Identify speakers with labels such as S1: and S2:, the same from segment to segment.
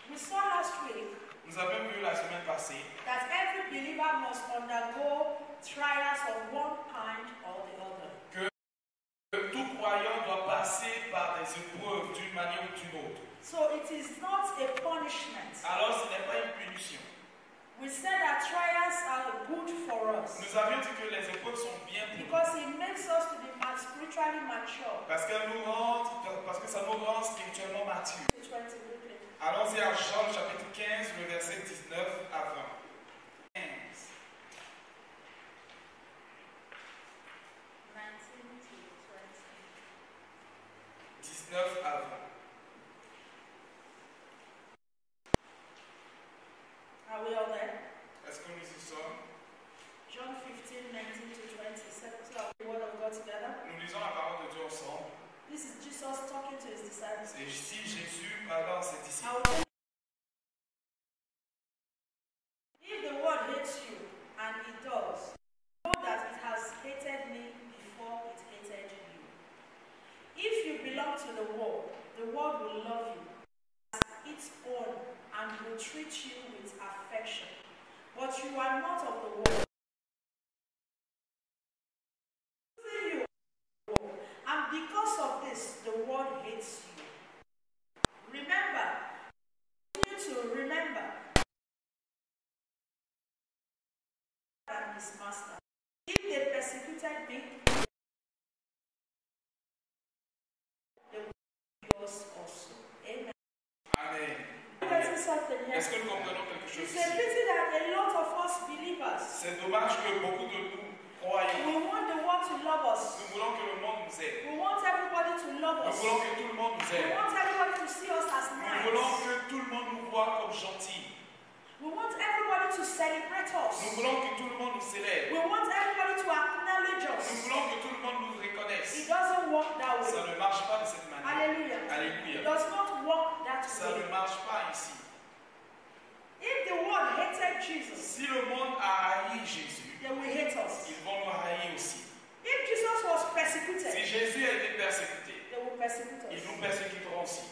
S1: We saw last week
S2: Nous avons vu la semaine passée
S1: that every believer must undergo trials of one kind or the other.
S2: que tout croyant doit passer par des épreuves d'une manière ou d'une autre.
S1: So it is not a punishment.
S2: Alors ce n'est pas une punition.
S1: We said that trials are good for us
S2: Nous avions dit que les épreuves sont bien pour nous.
S1: because it makes us to be spiritually mature.
S2: Parce que ça nous rend spirituellement matures.
S1: 20 quickly.
S2: Allons-y à Jean chapitre 15, le verset 19 à 20. 15. 19 à 20.
S1: Are we all there?
S2: Est-ce que nous y sommes?
S1: John 15, 19 to 20. Let's look at the word of God together.
S2: Nous lisons la parole de Dieu ensemble.
S1: This is Jesus talking to his disciples.
S2: C'est ici Jésus parlant à ses disciples.
S1: If the world hates you, and it does, know that it has hated me before it hated you. If you belong to the world will love you as its own and will treat you with affection. But you are not of the world. And because of this, the world hates you. Remember, continue to remember than his master. If they persecuted me, they will be yours also. Amen.
S2: Amen.
S1: Est-ce
S2: que nous comprenons quelque chose
S1: It's
S2: ici?
S1: a pity that a lot of us believers,
S2: C'est dommage que beaucoup de nous croyons.
S1: we want the world to love us.
S2: Nous voulons que le monde nous aide.
S1: We want everybody to love
S2: Nous
S1: us.
S2: voulons que tout le monde nous
S1: We
S2: aide.
S1: want everybody to see us as
S2: Nous voulons
S1: nice.
S2: que tout le monde nous voit comme gentils.
S1: We want everybody to celebrate us.
S2: Nous voulons que tout le monde nous célèbre.
S1: We want everybody to acknowledge
S2: Nous
S1: us.
S2: voulons que tout le monde nous reconnaisse.
S1: It doesn't work that
S2: Ça
S1: way.
S2: ne marche pas de cette manière.
S1: Hallelujah. It
S2: Alléluia.
S1: does not work that
S2: Ça
S1: way.
S2: ne marche pas ici.
S1: If the world hated Jesus,
S2: Si le monde a haï Jésus,
S1: they will hate us.
S2: ils vont nous haïr aussi.
S1: If Jesus was
S2: Si
S1: persecuted,
S2: Jésus a été persécuté,
S1: they will persecute
S2: ils
S1: us.
S2: nous persécuteront aussi.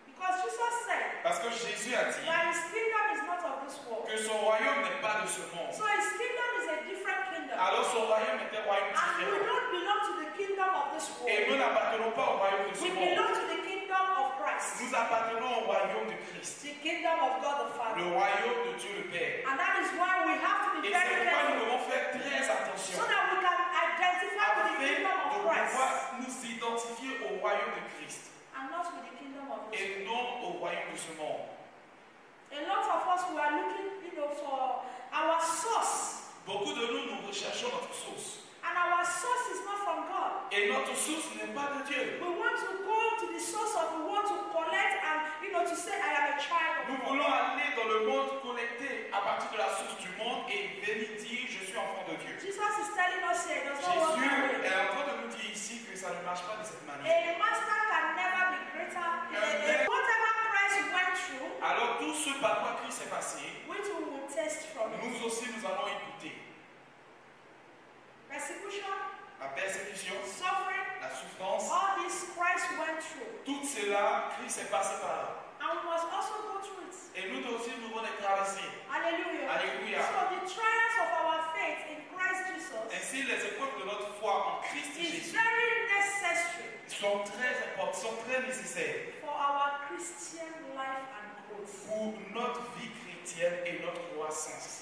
S1: Because Jesus said
S2: Parce que Jésus a dit
S1: that his kingdom is not of this world.
S2: que son royaume n'est pas de ce monde.
S1: So his kingdom is a different kingdom.
S2: Alors son royaume est un royaume
S1: And we
S2: différent.
S1: don't belong to the kingdom of this
S2: Et nous
S1: world.
S2: n'appartenons pas au royaume de ce
S1: We
S2: monde.
S1: belong to the kingdom of Christ.
S2: Nous appartenons au royaume de Christ.
S1: The kingdom of God the
S2: Le
S1: Father.
S2: royaume de Dieu le Père.
S1: And that is why we have to be
S2: Et
S1: very
S2: c'est pourquoi nous
S1: careful
S2: devons faire très attention
S1: so that we can identify with the
S2: afin de
S1: kingdom of Christ
S2: pouvoir nous identifier au royaume de Christ
S1: and not with the kingdom of this world.
S2: et non au royaume de ce monde.
S1: A lot of us we are looking, for our source,
S2: Beaucoup de nous, nous recherchons notre source.
S1: and our source is not from God.
S2: Et notre source n'est pas de Dieu.
S1: We want to go to the source of the world to collect and to say I am a child
S2: Nous
S1: of
S2: voulons
S1: God.
S2: aller dans le monde connecté à partir de la source du monde et venir dire je suis enfant de Dieu.
S1: Jesus is telling us here, it does not work that
S2: Jésus
S1: way.
S2: est en train de nous dire ici que ça ne marche pas de cette manière.
S1: A master can never be greater. Whatever Christ went through,
S2: Alors tout ce par quoi Christ est passé,
S1: which we will taste from it.
S2: nous aussi nous allons écouter.
S1: Persecution,
S2: La persécution,
S1: suffering,
S2: la souffrance,
S1: all this Christ went through.
S2: tout cela, Christ est passé par là.
S1: And we must also go through it.
S2: Et nous aussi nous devons les traverser.
S1: Hallelujah.
S2: Alléluia.
S1: So the trials of our faith in Christ Jesus
S2: Ainsi, les épreuves de notre foi en Christ
S1: is
S2: Jésus
S1: very necessary
S2: sont très importantes, sont très nécessaires
S1: for our Christian life and growth.
S2: pour notre vie chrétienne et notre croissance.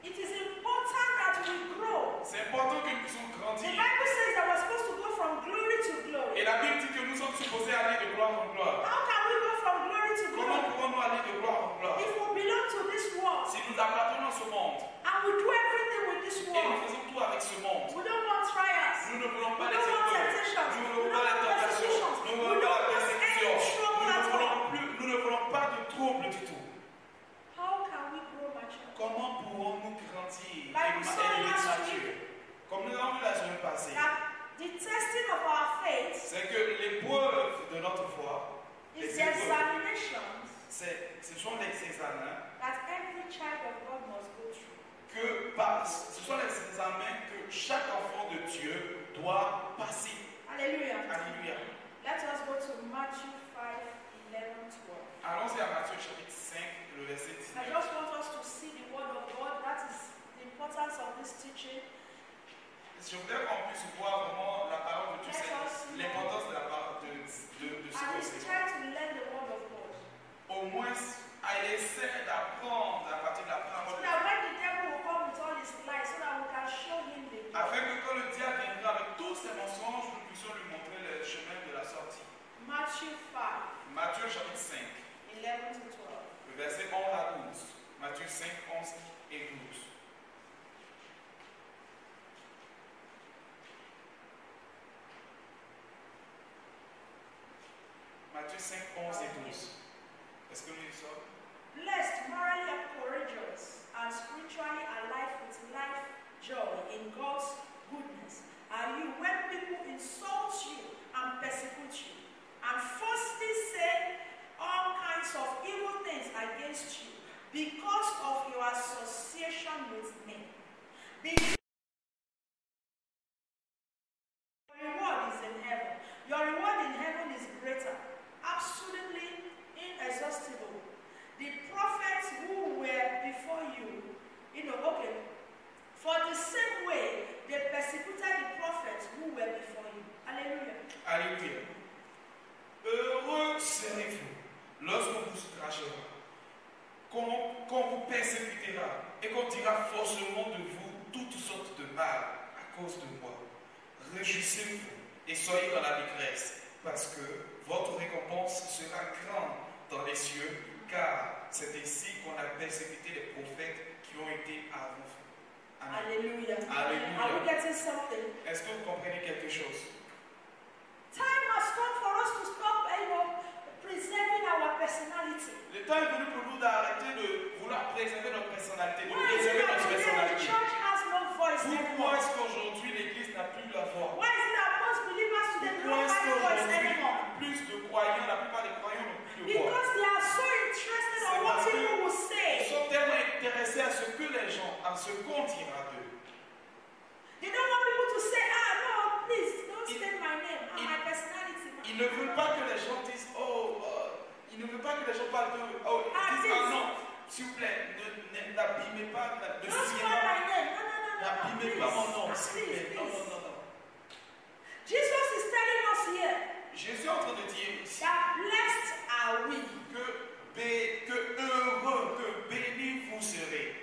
S1: It is important that we grow.
S2: C'est important que nous puissions
S1: The
S2: grandir.
S1: Bible says that we're supposed to go from glory to glory.
S2: Et la Bible dit que nous sommes supposés aller de gloire en gloire.
S1: How can we go from glory to
S2: Comment
S1: glory
S2: pouvons-nous aller de gloire en gloire?
S1: if we belong to this world
S2: Si nous appartenons à ce monde
S1: and we do everything with this
S2: et nous
S1: world?
S2: faisons tout avec ce monde,
S1: We don't want trials.
S2: nous ne voulons
S1: We
S2: pas les
S1: don't want
S2: épreuves,
S1: temptations.
S2: nous ne
S1: We
S2: voulons
S1: don't
S2: pas les
S1: want
S2: tentations,
S1: persecutions.
S2: nous
S1: We
S2: ne voulons
S1: don't
S2: pas la
S1: want
S2: persécution,
S1: any trouble at all.
S2: nous ne voulons pas de trouble du tout.
S1: How can we grow mature?
S2: Comment pourrons-nous grandir
S1: Like we saw
S2: et
S1: last
S2: mature?
S1: week,
S2: Comme nous l'avons vu la semaine passée,
S1: that the testing of our faith
S2: c'est que l'épreuve de notre foi,
S1: is
S2: les
S1: the
S2: épreuves,
S1: examinations
S2: ce sont les examens
S1: that every child of God must go through.
S2: ce sont les examens que chaque enfant de Dieu doit passer.
S1: Hallelujah.
S2: Alléluia.
S1: Let us go to Matthew 5, 11, 12.
S2: Allons-y verset
S1: I
S2: 19.
S1: just want us to see the word of God. That is the importance of this teaching.
S2: Je voudrais qu'on puisse voir vraiment la parole de Dieu, l'importance de la parole de ce
S1: And he's
S2: enseignement.
S1: trying to learn the word of God.
S2: Au moins, elle essaie d'apprendre à partir de la
S1: So
S2: parole de
S1: that
S2: Dieu.
S1: when the devil will come with all his lies, so that we can show him the way.
S2: Afin que quand le diable viendra avec tous ses mensonges, nous puissions lui montrer le chemin de la sortie.
S1: Matthew 5,
S2: Matthieu chapitre 5,
S1: 11 to 12.
S2: le verset 11 à 12. Matthieu 5, 11 et 12. Matthieu 5, 11 et 12. Est-ce que nous y sommes?
S1: Blessed, morally courageous, and spiritually alive with life joy in God's goodness are you when people insult you and persecute you, and falsely say all kinds of evil things against you because of your association with me. Because your reward is in heaven. Your reward in heaven is greater, absolutely inexhaustible. The prophets who were before you, okay, for the same way they persecuted the prophets who were before you. Hallelujah.
S2: Alléluia. Heureux serez-vous lorsqu'on vous outragera, qu'on vous persécutera et qu'on dira forcément de vous toutes sortes de mal à cause de moi. Réjouissez-vous et soyez dans la détresse, parce que votre récompense sera grande dans les cieux, car c'est ainsi qu'on a persécuté les prophètes qui ont été avant vous. Amen.
S1: Hallelujah.
S2: Alléluia.
S1: Are we getting something?
S2: Est-ce que vous comprenez quelque chose?
S1: Time has come for us to stop, preserving our personality.
S2: Le temps est venu pour nous d'arrêter de vouloir préserver notre personnalité, de
S1: Why is it
S2: préserver
S1: that
S2: notre
S1: today the
S2: personnalité.
S1: church has no voice
S2: Pourquoi
S1: anymore?
S2: est-ce qu'aujourd'hui l'Église n'a plus la voix?
S1: Why is it that most believers today
S2: Pourquoi
S1: don't
S2: est-ce
S1: have a voice
S2: qu'aujourd'hui
S1: anymore?
S2: plus de croyants, la plupart des croyants n'ont plus de voix?
S1: Because they are so interested in what people will
S2: Ils
S1: say.
S2: sont tellement intéressés à ce que les gens, à ce qu'on dira d'eux.
S1: They don't want people to say, no, please, don't say my name, my personality.
S2: Ils ne veulent pas que les gens disent, ils ne veulent pas que les gens parlent de, ils disent, non, s'il vous plaît, n'abîmez pas, ne
S1: Don't
S2: signez
S1: call
S2: pas,
S1: my name. No,
S2: n'abîmez pas mon nom, s'il vous plaît.
S1: please,
S2: Non,
S1: please.
S2: non, non, non.
S1: Jesus is telling us here
S2: Jésus est en train de dire ici
S1: that blessed are we.
S2: que heureux, que bénis vous serez.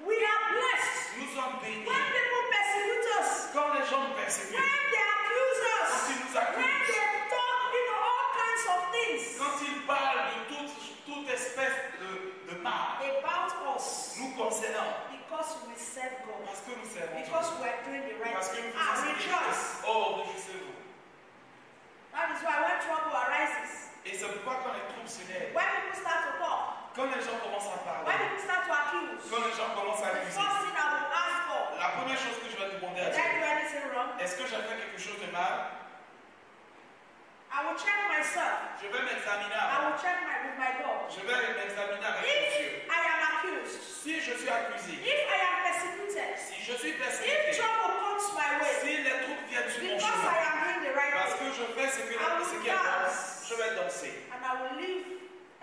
S1: We are blessed.
S2: Nous sommes bénis.
S1: When people persecute us,
S2: Quand les gens nous persécutent,
S1: when they accuse us,
S2: quand ils nous
S1: when
S2: accusent,
S1: they talk, all kinds of things
S2: quand ils parlent de toute espèce de mal,
S1: about us,
S2: nous concernant,
S1: because we serve God,
S2: parce que nous servons
S1: because
S2: Dieu,
S1: we are doing the right
S2: parce que
S1: thing.
S2: nous faisons ce qui est
S1: Rejoice.
S2: juste. Oh, réjouissez-vous.
S1: That is why when trouble arises,
S2: Et c'est pourquoi quand les troupes se lèvent,
S1: when people start to talk,
S2: quand les gens commencent à
S1: when
S2: parler,
S1: people start to accuse,
S2: quand les gens commencent à
S1: the
S2: accuser,
S1: first thing I will ask God,
S2: la première chose que je vais demander à
S1: did I
S2: Dieu,
S1: do anything wrong?
S2: est-ce que j'ai fait quelque chose de mal?
S1: I will check myself.
S2: Je vais m'examiner
S1: I
S2: avant.
S1: will check with my God.
S2: Je vais m'examiner avec Dieu.
S1: If I am accused,
S2: Si je suis accusé,
S1: if I am persecuted,
S2: si je suis
S1: if
S2: persécuté,
S1: trouble comes my way,
S2: si les troupes viennent sur mon
S1: because I
S2: chemin,
S1: am doing the right
S2: parce
S1: thing,
S2: que je fais ce qui est bon, je vais danser.
S1: and I will leave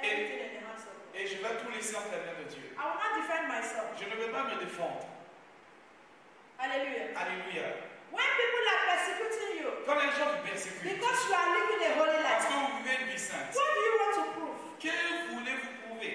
S1: everything in the hands of God.
S2: Et je vais tout laisser entre les mains de Dieu.
S1: I will not defend myself.
S2: Je ne vais pas me défendre.
S1: Hallelujah.
S2: Alléluia.
S1: When people are persecuting you,
S2: Quand les gens vous persécutent,
S1: because you are living a holy
S2: parce
S1: life,
S2: que vous vivez une vie sainte,
S1: what do you want to prove?
S2: que voulez-vous prouver?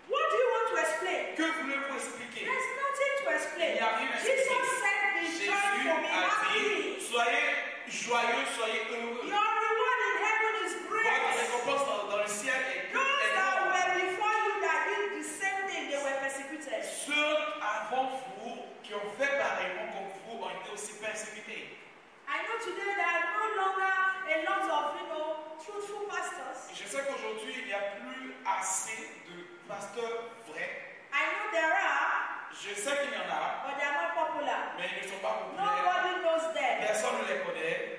S1: What do you want to explain?
S2: Que voulez-vous expliquer?
S1: There's nothing to explain.
S2: Il n'y a rien à
S1: Jesus
S2: expliquer.
S1: said, be
S2: Jésus
S1: joyful, be
S2: a
S1: happy.
S2: dit, soyez joyeux, soyez heureux.
S1: Your reward in heaven is
S2: Votre
S1: great.
S2: récompense dans le ciel est
S1: Those that
S2: énorme.
S1: were before you that did the same thing, they were persecuted.
S2: Ceux avant vous qui ont fait pareillement comme vous ont été aussi persécutés.
S1: I know today there are no longer a lot of, truthful pastors.
S2: Je sais qu'aujourd'hui, il n'y a plus assez de pasteurs vrais.
S1: I know there are,
S2: Je sais qu'il y en a,
S1: but they are not popular.
S2: mais ils ne sont pas populaires.
S1: Nobody knows them.
S2: Personne ne les connaît.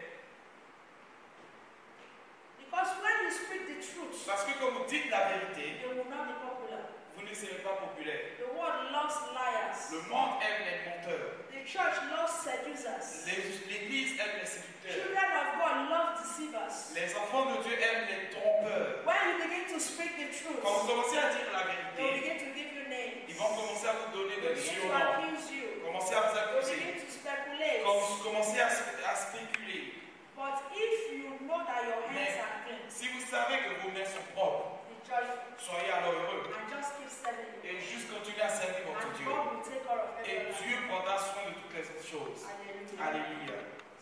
S1: Because when you speak the truth,
S2: Parce que comme vous dites la vérité,
S1: they will not be popular.
S2: vous ne serez pas populaire.
S1: The world loves liars.
S2: Le monde aime les menteurs.
S1: The church loves seducers.
S2: L'Église aime les séducteurs.
S1: Children of God love deceivers.
S2: Les enfants de Dieu aiment les trompeurs.
S1: When you begin to speak the truth,
S2: Quand vous commencez à dire la
S1: they will
S2: vérité,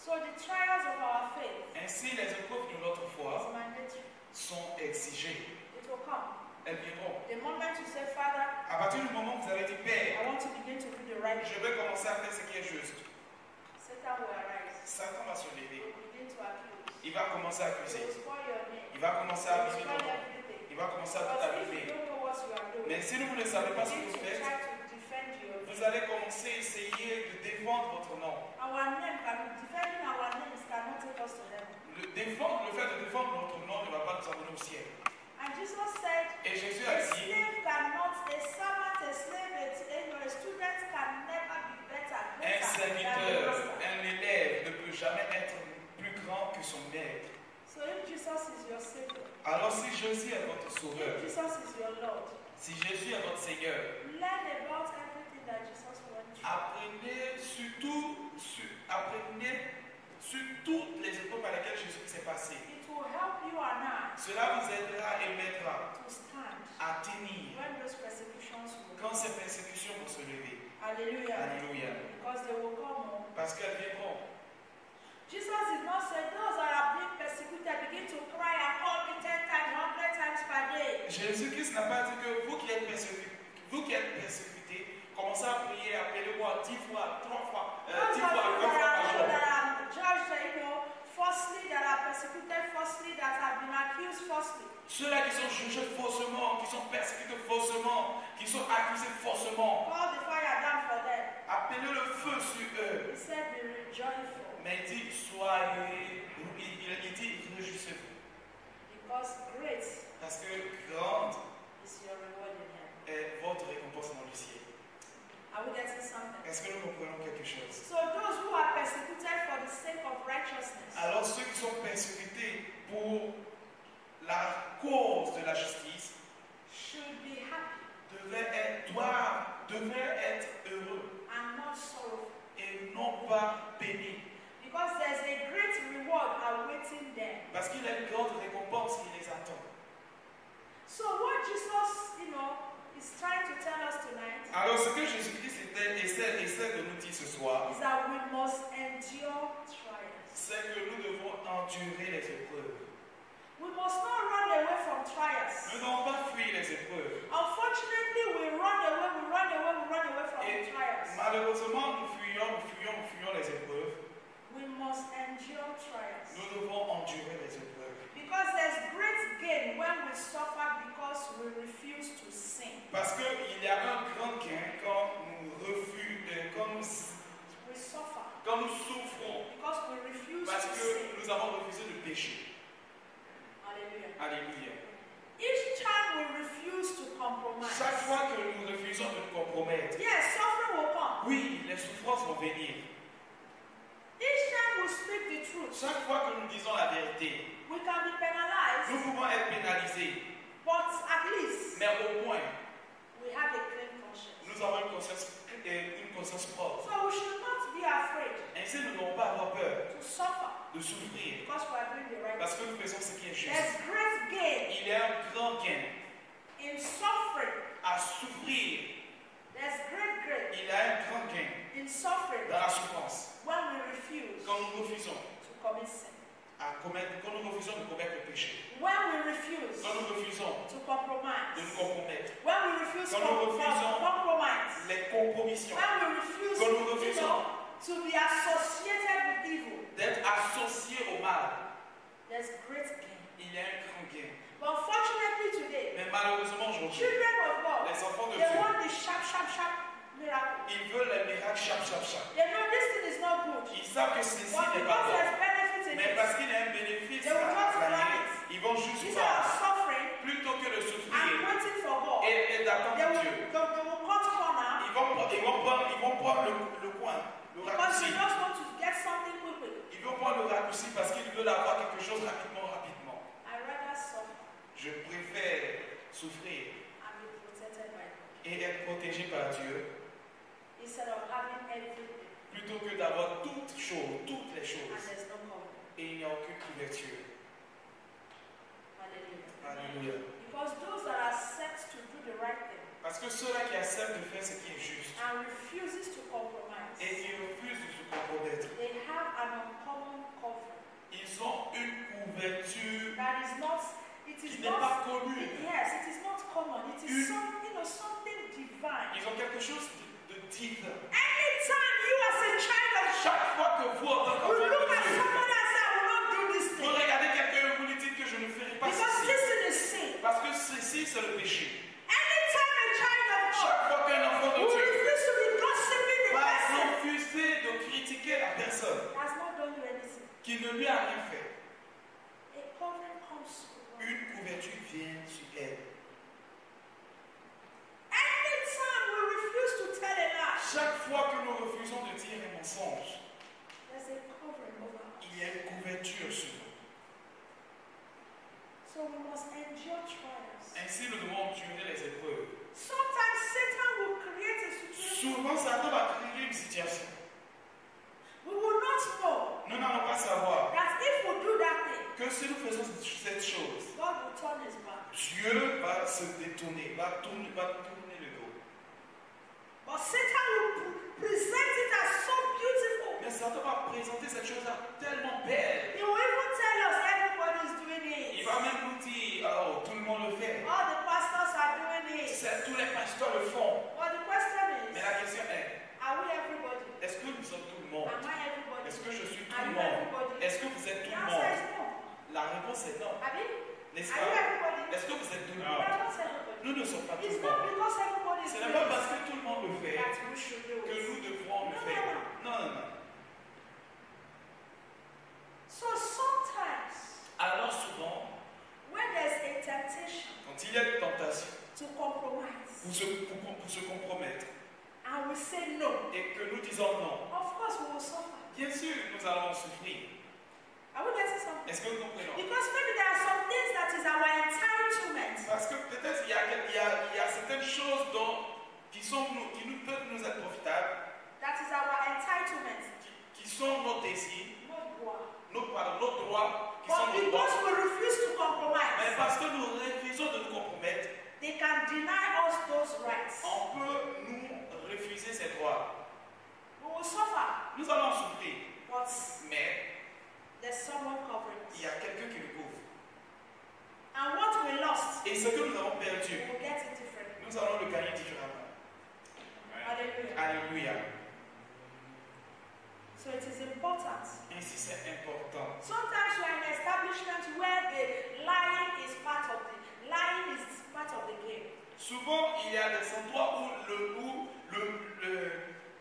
S1: So the trials of our faith
S2: Ainsi, les épreuves de notre
S1: is
S2: foi
S1: mandatory.
S2: sont exigées.
S1: It will come.
S2: Elles viendront.
S1: The moment you say, Father,
S2: À partir du moment où vous avez dit,
S1: I
S2: Père,
S1: want to begin to do the right
S2: je
S1: thing,
S2: vais commencer à faire ce qui est juste,
S1: Satan will arise.
S2: Satan va se
S1: He
S2: lever.
S1: will begin to accuse.
S2: Il va commencer à
S1: He
S2: accuser.
S1: will spoil your name.
S2: Il va commencer
S1: He
S2: à
S1: will
S2: abîmer
S1: spoil
S2: ton nom.
S1: everything.
S2: Il va commencer à tout
S1: But if you
S2: abîmer.
S1: don't know what you are doing,
S2: Mais si vous ne savez pas ce que
S1: begin
S2: vous
S1: to
S2: faites,
S1: try to defend your
S2: vous
S1: name.
S2: allez commencer à essayer de défendre votre nom.
S1: Our name defending our names cannot take us to heaven.
S2: Le fait de défendre notre nom ne va pas nous amener au ciel.
S1: And Jesus said,
S2: Et Jésus
S1: a
S2: a dit,
S1: slave cannot, a servant, a slave, a student can never be better,
S2: un
S1: greater than the
S2: serviteur,
S1: master.
S2: un élève ne peut jamais être plus grand que son maître.
S1: So if Jesus is your Savior,
S2: Alors si Jésus est votre
S1: if
S2: sauveur,
S1: Jesus is your Lord,
S2: si Jésus est votre Seigneur,
S1: learn about everything that Jesus went through.
S2: apprenez sur toutes les épreuves par lesquelles Jésus s'est passé.
S1: It will help you and I
S2: Cela vous aidera et m'aidera
S1: to stand
S2: à tenir
S1: when those persecutions will
S2: quand
S1: come.
S2: ces persécutions vont se lever.
S1: Hallelujah.
S2: Alléluia.
S1: Because they will come.
S2: Parce qu'elles viendront.
S1: Jesus did not say, those that are being persecuted begin to cry and call me 10 times, 100 times per day.
S2: Jésus-Christ n'a pas dit que vous qui êtes persécutés, commencez à prier, appelez-moi 10 fois, 3 fois, 10
S1: Those of
S2: fois, 20
S1: you
S2: fois par jour.
S1: that are judged, falsely, that are persecuted falsely, that have been accused falsely.
S2: Ceux-là qui sont jugés faussement, qui sont persécutés faussement, qui sont accusés faussement,
S1: Call the fire down for them.
S2: appelez le feu sur eux.
S1: He said, be joyful,
S2: Mais il dit, il dit, réjouissez-vous.
S1: because great
S2: Parce que grande
S1: is your reward in heaven.
S2: est votre récompense dans le ciel.
S1: Are we getting something?
S2: Est-ce que nous comprenons quelque chose?
S1: So those who are persecuted for the sake of righteousness
S2: Alors ceux qui sont persécutés pour la cause de la justice
S1: should be happy
S2: devaient être heureux
S1: and not sorrowful,
S2: et non pas pénibles.
S1: because there's a great reward awaiting them.
S2: Parce qu'il y a une grande récompense qui les attend.
S1: So what Jesus, is trying to tell us tonight
S2: Alors ce que Jésus-Christ essaie de nous dire ce soir,
S1: is that we must endure trials.
S2: c'est que nous devons endurer les épreuves.
S1: We must not run away from trials.
S2: Nous ne devons pas fuir les épreuves.
S1: Unfortunately, we run away from
S2: Et
S1: trials.
S2: malheureusement, nous fuyons les épreuves.
S1: We must endure trials.
S2: Nous devons endurer les épreuves.
S1: Because there's great gain when we suffer because we refuse to sin.
S2: Parce qu'il y a un grand gain quand nous
S1: We suffer
S2: quand nous souffrons,
S1: because we refuse
S2: parce
S1: to
S2: que
S1: sin.
S2: nous avons refusé de pécher.
S1: Hallelujah.
S2: Alléluia.
S1: Each time we refuse to compromise,
S2: Chaque fois que nous refusons de nous compromettre,
S1: yes, suffering will come.
S2: oui, les souffrances vont venir.
S1: Each time we speak the truth,
S2: Chaque fois que nous disons la vérité,
S1: we can be penalized,
S2: nous pouvons être pénalisés.
S1: but at least
S2: Mais au moins,
S1: we have a clean conscience.
S2: nous avons une conscience propre.
S1: So we should not be afraid
S2: Ainsi, nous n'avons pas avoir peur
S1: to suffer
S2: de souffrir
S1: because we are doing the right
S2: parce
S1: thing.
S2: que nous faisons ce qui est juste.
S1: There's great gain
S2: Il y a un grand gain
S1: in suffering.
S2: à souffrir.
S1: There's great gain
S2: Il y a un grand gain
S1: in suffering
S2: dans la souffrance
S1: when we refuse
S2: quand nous refusons
S1: to commit sin.
S2: quand nous refusons de commettre le péché,
S1: When we refuse
S2: quand nous refusons
S1: to compromise.
S2: de nous compromettre,
S1: When we refuse
S2: Quand nous refusons
S1: compromise.
S2: les compromissions,
S1: When we refuse
S2: quand nous refusons
S1: to be associated with evil.
S2: d'être associés au mal,
S1: There's great gain.
S2: il y a un grand gain.
S1: But unfortunately today,
S2: Mais malheureusement aujourd'hui,
S1: children of God,
S2: les enfants de
S1: they
S2: Dieu,
S1: want the sharp miracle.
S2: ils veulent les miracles chap.
S1: They know this thing is not good.
S2: Ils savent que ceci
S1: But
S2: n'est
S1: because
S2: pas bon.
S1: there's benefit in
S2: Mais
S1: it,
S2: parce qu'il y a un bénéfice
S1: They will not
S2: à
S1: grant
S2: gagner,
S1: it.
S2: ils vont juste
S1: instead of
S2: pas,
S1: suffering
S2: plutôt que de
S1: and
S2: souffrir
S1: waiting for God,
S2: et d'attendre Dieu.
S1: they will cut corner
S2: Ils vont prendre le coin, le
S1: because
S2: raccourci.
S1: they just want to get something quickly.
S2: Ils vont prendre le raccourci parce qu'ils veulent avoir quelque chose rapidement.
S1: I rather suffer
S2: Je préfère souffrir
S1: and be protected by God
S2: et être protégé par Dieu
S1: instead of having everything
S2: plutôt que d'avoir toutes les
S1: and
S2: choses
S1: there's no cover.
S2: et il n'y a aucune couverture.
S1: Hallelujah.
S2: Alléluia.
S1: Because those that are set to do the right thing
S2: Parce que ceux-là qui acceptent de faire ce qui est juste
S1: and refuses to compromise,
S2: et qui refusent de se compromettre,
S1: they have an uncommon that is not, it
S2: qui
S1: is
S2: n'est
S1: not,
S2: pas commune.
S1: yes, it is not common. It is something divine.
S2: Ils ont quelque chose de divin.
S1: Anytime you as a child of God,
S2: Chaque fois que vous, en tant
S1: you
S2: qu'enfant
S1: look
S2: de
S1: at
S2: Dieu,
S1: somebody and say, I will not do this
S2: vous
S1: thing.
S2: regardez quelqu'un et vous lui dites que je ne ferai pas
S1: Because
S2: ceci.
S1: this thing is sin.
S2: Parce que ceci, c'est le péché.
S1: Anytime a child of God
S2: Chaque fois qu'un enfant de
S1: who
S2: Dieu
S1: refuse to be gossiping the
S2: va
S1: person
S2: refuser de critiquer la personne
S1: has not done you anything.
S2: qui ne lui a rien fait,
S1: A covering comes to
S2: une couverture vient sur elle.
S1: anytime we refuse to tell a lie,
S2: Chaque fois que nous refusons de dire un mensonge,
S1: there's a covering over us.
S2: il y a une couverture sur nous.
S1: So we must endure trials.
S2: Ainsi, nous devons endurer les épreuves.
S1: Sometimes Satan will create a situation
S2: Souvent, Satan va créer une situation.
S1: we will not know
S2: Nous n'allons pas savoir
S1: that if we do that thing,
S2: que si nous faisons cette chose,
S1: God will turn his back.
S2: Dieu va se détourner, va tourner le dos.
S1: But Satan will present it as so beautiful.
S2: Mais Satan va présenter cette chose-là tellement belle.
S1: He will even tell us everybody is doing
S2: Il
S1: it.
S2: va même nous dire, oh, tout le monde le fait.
S1: All the pastors are doing it.
S2: Tous les pasteurs le font.
S1: But the question
S2: Mais
S1: is,
S2: la question est,
S1: are we everybody?
S2: est-ce que nous sommes tout le monde?
S1: Am I everybody?
S2: Est-ce que je suis tout
S1: Are
S2: le
S1: you
S2: monde?
S1: everybody?
S2: Est-ce que vous êtes
S1: The
S2: tout le
S1: answer
S2: monde?
S1: is no.
S2: La réponse est non.
S1: Abi?
S2: N'est-ce
S1: Are you
S2: pas?
S1: everybody?
S2: Est-ce que vous êtes tout le
S1: We
S2: monde?
S1: are not everybody.
S2: Nous ne sommes pas tout
S1: It's
S2: le
S1: not
S2: monde.
S1: because everybody is
S2: Ce
S1: doing
S2: n'est pas
S1: it
S2: parce que tout le monde le fait
S1: that we should do
S2: que
S1: it.
S2: nous devrons le faire. Non, non, non.
S1: So sometimes,
S2: Alors souvent,
S1: when there's a temptation
S2: quand il y a une tentation
S1: to compromise,
S2: pour se compromettre
S1: and we say no,
S2: et que nous disons non,
S1: of course we will suffer.
S2: bien sûr, nous allons souffrir.
S1: Are we getting something?
S2: Est-ce que nous comprenons?
S1: Because maybe there are some things that is our entitlement.
S2: Parce que peut-être il y a certaines choses qui nous peuvent nous être profitables,
S1: That is our entitlement.
S2: qui sont nos désirs,
S1: Not droit.
S2: nos droits, qui sont
S1: But
S2: nos droits.
S1: because we refuse to
S2: Mais
S1: compromise,
S2: parce que nous refusons de nous compromettre,
S1: they can deny us those rights.
S2: on peut nous refuser ces droits.
S1: We will suffer.
S2: Nous allons souffrir,
S1: But
S2: mais
S1: there's someone covering
S2: il
S1: us.
S2: y a quelqu'un qui nous couvre.
S1: And what we lost,
S2: Et ce que nous avons perdu,
S1: we will get it differently.
S2: nous allons le gagner différemment.
S1: Hallelujah.
S2: Alléluia.
S1: So it is important.
S2: Ainsi, c'est important.
S1: Sometimes we are in an establishment where the lying is part of the game.
S2: Souvent, il y a des endroits où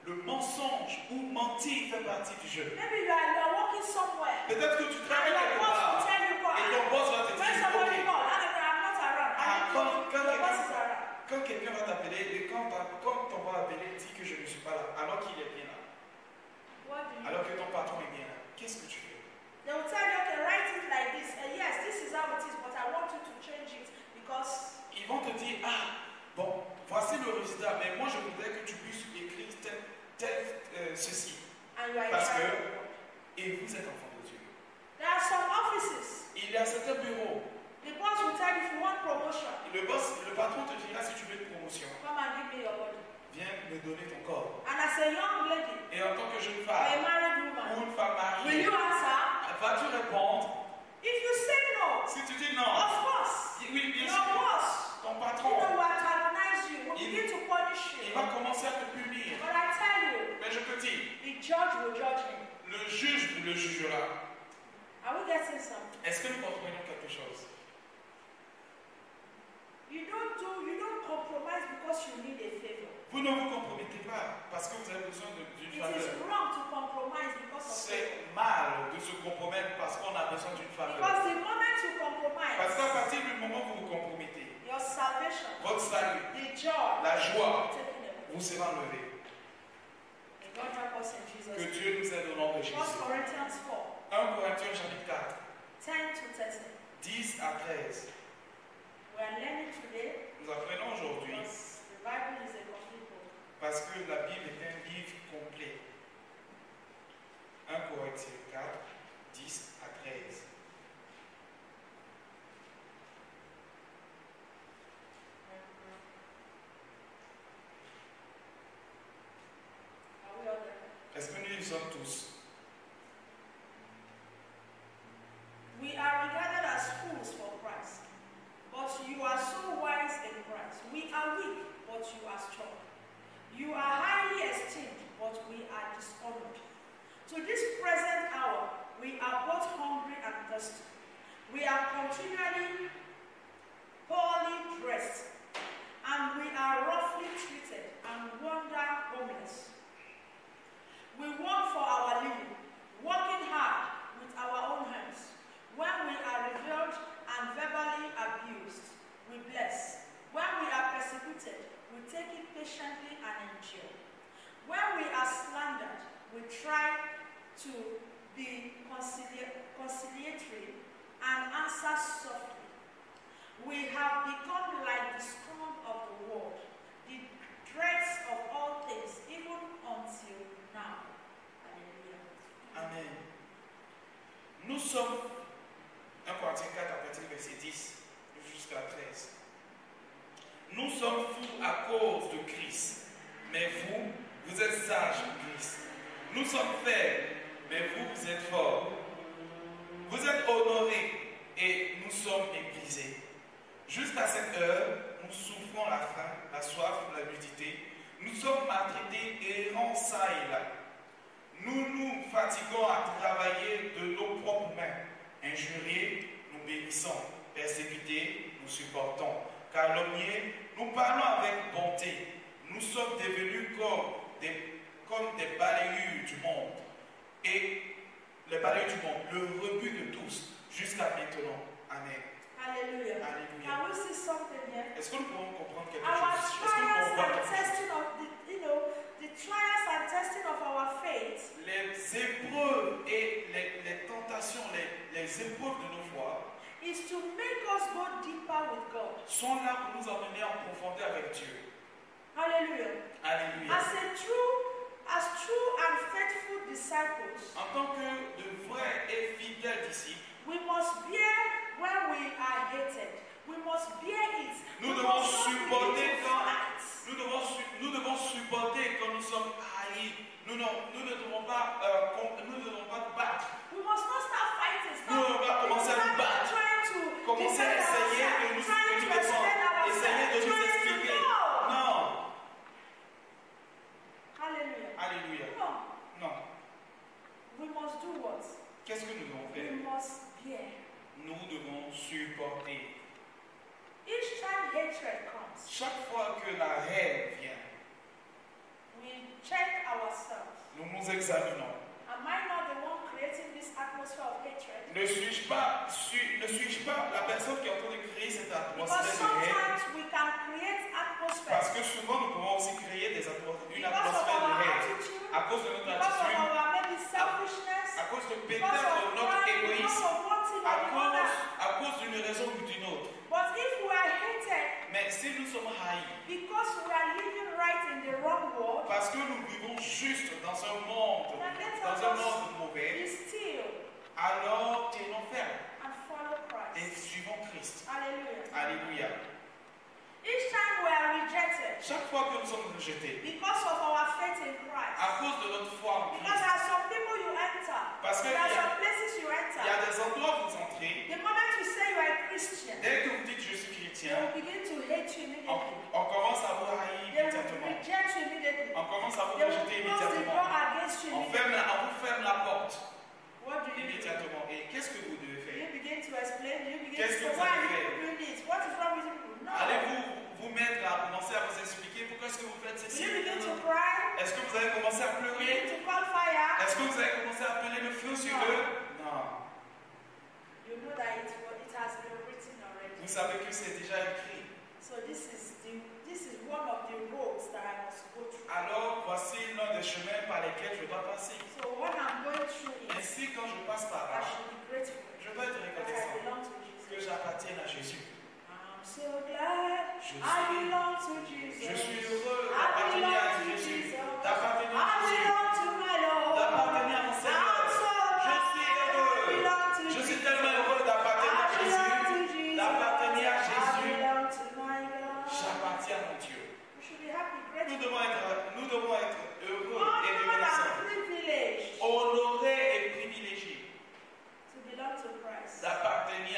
S2: le mensonge ou mentir fait partie du jeu.
S1: Maybe you are working somewhere.
S2: Peut-être que tu
S1: And
S2: travailles
S1: your
S2: quelque
S1: boss will
S2: part
S1: tell you,
S2: et ton boss va te
S1: when
S2: dire,
S1: somebody
S2: ok,
S1: calls, I'm not around.
S2: Ah,
S1: And your boss is around.
S2: quand quelqu'un va t'appeler et quand on va appeler, dis que je ne suis pas là, alors qu'il est bien là,
S1: What do you do?
S2: alors que ton patron est bien là, qu'est-ce que tu fais?
S1: They will tell you, okay, write it like this. Yes, this is how it is, but I want you to change it because
S2: Ils vont te dire, ah, bon, voici le résultat, mais moi je voudrais que tu puisses écrire ceci.
S1: and you are
S2: Parce que,
S1: inside.
S2: et vous êtes enfant de Dieu.
S1: There are some offices.
S2: Il y a certains bureaux,
S1: The boss will tell you if you want promotion,
S2: le patron te dira si tu veux une promotion,
S1: come and give me your body.
S2: viens me donner ton corps.
S1: And as a young lady,
S2: Et en tant que jeune
S1: or a
S2: femme,
S1: married
S2: ou
S1: woman,
S2: une femme
S1: will
S2: mariée,
S1: you answer?
S2: vas-tu répondre?
S1: If you say no,
S2: Si tu dis non,
S1: of course,
S2: oui, bien
S1: your
S2: sûr,
S1: boss,
S2: ton
S1: you
S2: patron,
S1: know, will antagonize you, will begin to punish
S2: il
S1: you.
S2: va commencer à te punir.
S1: But I tell you,
S2: Mais je te dis,
S1: the judge will judge him.
S2: le juge le jugera.
S1: Are we getting something?
S2: Est-ce que nous comprenons quelque chose?
S1: You don't compromise because you need a favor.
S2: Vous ne vous compromettez pas parce que vous avez besoin d'une
S1: It is
S2: faveur.
S1: wrong to compromise because of favor.
S2: C'est mal de se compromettre parce qu'on a besoin d'une faveur.
S1: Because the moment you
S2: Parce
S1: compromise,
S2: qu'à partir du moment où vous vous compromettez,
S1: your salvation,
S2: votre salut,
S1: the joy,
S2: la joie,
S1: taken away.
S2: vous sera enlevé.
S1: May God help us in Jesus'
S2: Que
S1: name.
S2: Dieu nous aide au nom de
S1: 1
S2: Jésus.
S1: Corinthians 4,
S2: 1 Corinthiens chapitre 4,
S1: 10 to 13.
S2: 10 à 13.
S1: We are learning today
S2: Nous apprenons aujourd'hui
S1: because the Bible is a complete book.
S2: parce que la Bible est un livre complet. 1 Corinthiens 4, 10 à 13.
S1: Are we all there?
S2: Est-ce que nous y sommes tous?
S1: We are regarded as fools We are continually poorly dressed, and we are roughly treated and wander homeless. We work for our living, working hard with our own hands. When we are reviled and verbally abused, we bless. When we are persecuted, we take it patiently and endure. When we are slandered, we try to be conciliatory and answer softly. We have become like the scorn of the world, the dregs of all things, even until now. Alléluia.
S2: Amen. Nous sommes, 1 Corinthiens 4 à partir du verset 10 jusqu'à 13. Nous sommes fous à cause de Christ, mais vous, vous êtes sages en Christ. Nous sommes faibles, mais vous, vous êtes forts. Vous êtes honorés et nous sommes méprisés. Jusqu'à cette heure, nous souffrons la faim, la soif, la nudité. Nous sommes maltraités et errants ça et là. Nous nous fatiguons à travailler de nos propres mains. Injuriés, nous bénissons. Persécutés, nous supportons. Calomniés, nous parlons avec bonté. Nous sommes devenus comme des balayures du monde. Et les balayures du monde, le rebut de tous, jusqu'à maintenant. Amen.
S1: Alléluia.
S2: Alléluia.
S1: Can we see something here?
S2: Est-ce que nous pouvons comprendre quelque
S1: Our
S2: chose? Est-ce que nous
S1: trials
S2: pouvons voir
S1: and
S2: quelque chose?
S1: testing of the trials and testing of our faith
S2: Les épreuves et les tentations, les épreuves de nos foi
S1: is to make us go deeper with God.
S2: sont là pour nous emmener en profondeur avec Dieu.
S1: Hallelujah.
S2: Alléluia.
S1: As true and faithful disciples,
S2: En tant que de vrais et fidèles disciples,
S1: we must bear when we are hated. We must bear it.
S2: Nous
S1: We
S2: devons
S1: must not
S2: supporter
S1: begin to
S2: quand
S1: fight.
S2: nous devons supporter quand nous sommes haïs. Nous ne devons pas battre.
S1: We must not start fighting.
S2: Nous ne devons pas commencer à nous battre.
S1: Trying to
S2: Commencer à
S1: defend
S2: essayer de
S1: ourselves,
S2: nous
S1: trying to explain
S2: défendre, essayer de
S1: ourselves,
S2: nous
S1: trying to
S2: expliquer.
S1: know.
S2: Non.
S1: Hallelujah.
S2: Alléluia.
S1: No.
S2: Non.
S1: We must do what?
S2: Qu'est-ce que nous devons
S1: We
S2: faire?
S1: must bear.
S2: Nous devons supporter.
S1: Each time hatred comes,
S2: Chaque fois que la haine vient,
S1: we check ourselves.
S2: nous nous examinons.
S1: Am I not the one creating this atmosphere of hatred?
S2: Ne suis-je pas la personne qui est en train de créer cette
S1: Because
S2: atmosphère de haine?
S1: sometimes we can create atmosphere
S2: Parce que souvent nous pouvons aussi créer une
S1: because of
S2: atmosphère de
S1: our
S2: haine
S1: attitude,
S2: à cause de notre
S1: because of
S2: attitude,
S1: our maybe selfishness,
S2: à cause de
S1: because
S2: peut-être
S1: of
S2: notre
S1: pride, because
S2: égoïsme,
S1: of one thing or the other.
S2: à cause d'une raison ou d'une autre.
S1: But if we are hated
S2: Mais si nous sommes haïs,
S1: because we are living right in the wrong world,
S2: parce que nous vivons juste dans un monde mauvais,
S1: be still
S2: alors tenons ferme
S1: and follow
S2: et
S1: Christ.
S2: suivons Christ.
S1: Hallelujah.
S2: Alléluia.
S1: Each time we are rejected
S2: Chaque fois que nous sommes rejetés,
S1: because of our faith in Christ,
S2: à cause de notre foi en
S1: because
S2: Christ,
S1: there are some people you enter,
S2: parce qu'il
S1: there are
S2: y
S1: some places you
S2: a
S1: enter.
S2: des endroits où vous entrez,
S1: The moment you say you are a Christian,
S2: dès que vous dites je suis
S1: they
S2: chrétien,
S1: will begin to hate you immediately.
S2: on commence à vous haïr
S1: They will
S2: immédiatement.
S1: reject you immediately.
S2: On commence à vous
S1: They will
S2: rejeter
S1: close the door
S2: immédiatement.
S1: against you
S2: On
S1: immediately.
S2: vous ferme la porte
S1: What do you do?
S2: immédiatement. Et qu'est-ce que vous devez faire?
S1: You begin to explain. You begin
S2: Qu'est-ce
S1: to
S2: que
S1: say,
S2: vous
S1: why are
S2: allez
S1: you
S2: faire?
S1: doing this? What is wrong with you? No.
S2: Allez-vous vous mettre à commencer à vous expliquer pourquoi est-ce que vous faites ceci?
S1: You begin to cry.
S2: Est-ce que vous allez commencer à
S1: You
S2: pleurer?
S1: begin to call fire.
S2: Est-ce que vous allez commencer à appeler le feu sur eux? Non.
S1: You know that it has been written already.
S2: Vous savez que c'est déjà écrit.
S1: So this is one of the roads that I must go through.
S2: Alors voici l'un des chemins par lesquels je dois passer.
S1: So when I'm going through it,
S2: Ainsi, quand je passe par
S1: I
S2: là,
S1: should be grateful
S2: je dois être
S1: that I
S2: reconnaissant
S1: belong to
S2: que
S1: Jesus.
S2: j'appartienne à Jésus.
S1: I'm so glad
S2: Je
S1: I belong to Jesus.
S2: Je suis heureux
S1: I
S2: d'appartenir
S1: belong
S2: à
S1: to
S2: Jésus,
S1: Jesus.
S2: d'appartenir
S1: I
S2: à Jésus,
S1: belong to my Lord.
S2: d'appartenir à mon Seigneur.
S1: I'm so
S2: Je suis
S1: glad I
S2: heureux.
S1: belong to
S2: Je suis
S1: Jesus.
S2: tellement heureux d'appartenir à
S1: I belong
S2: Jésus,
S1: to Jesus.
S2: d'appartenir à
S1: I
S2: Jésus.
S1: belong to my God.
S2: J'appartiens à mon Dieu.
S1: We should be happy,
S2: Nous
S1: grateful.
S2: devons être heureux et
S1: Honored
S2: reconnaissants,
S1: and privileged
S2: honorés et privilégiés
S1: to belong to Christ.
S2: d'appartenir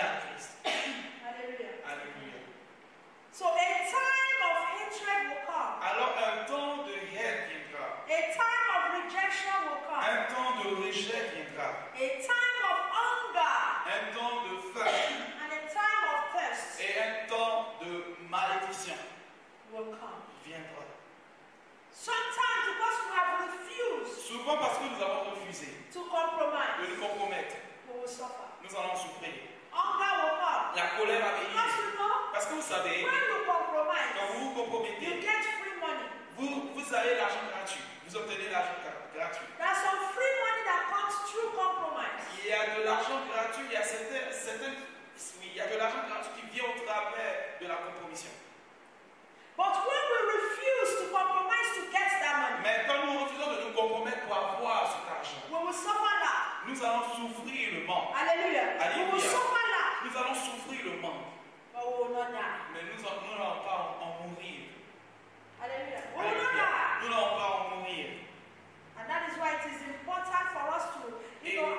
S2: Souvent parce que nous avons refusé
S1: to
S2: de
S1: compromise,
S2: nous compromettre,
S1: we will suffer.
S2: nous allons souffrir.
S1: Hunger will come.
S2: La colère va
S1: Because
S2: venir.
S1: you know,
S2: Parce que vous savez,
S1: when you
S2: quand
S1: compromise,
S2: vous vous
S1: you
S2: compromettez,
S1: get free money.
S2: vous avez l'argent gratuit. Vous obtenez l'argent gratuit.
S1: There's some free money that comes through compromise.
S2: Il y a de l'argent gratuit, il y a il y a de l'argent gratuit qui vient au travers de la compromission.
S1: But when we refuse to compromise to get that money,
S2: Mais quand nous refusons de nous compromettre pour avoir cet argent,
S1: we will suffer lack.
S2: nous allons souffrir le manque.
S1: Hallelujah. We will
S2: Alléluia.
S1: suffer lack,
S2: Nous allons souffrir le manque.
S1: but we will not die.
S2: Mais nous n'allons pas en mourir.
S1: Hallelujah. We will not
S2: Alléluia.
S1: die.
S2: Nous n'allons pas en mourir.
S1: And that is why it is important for us to,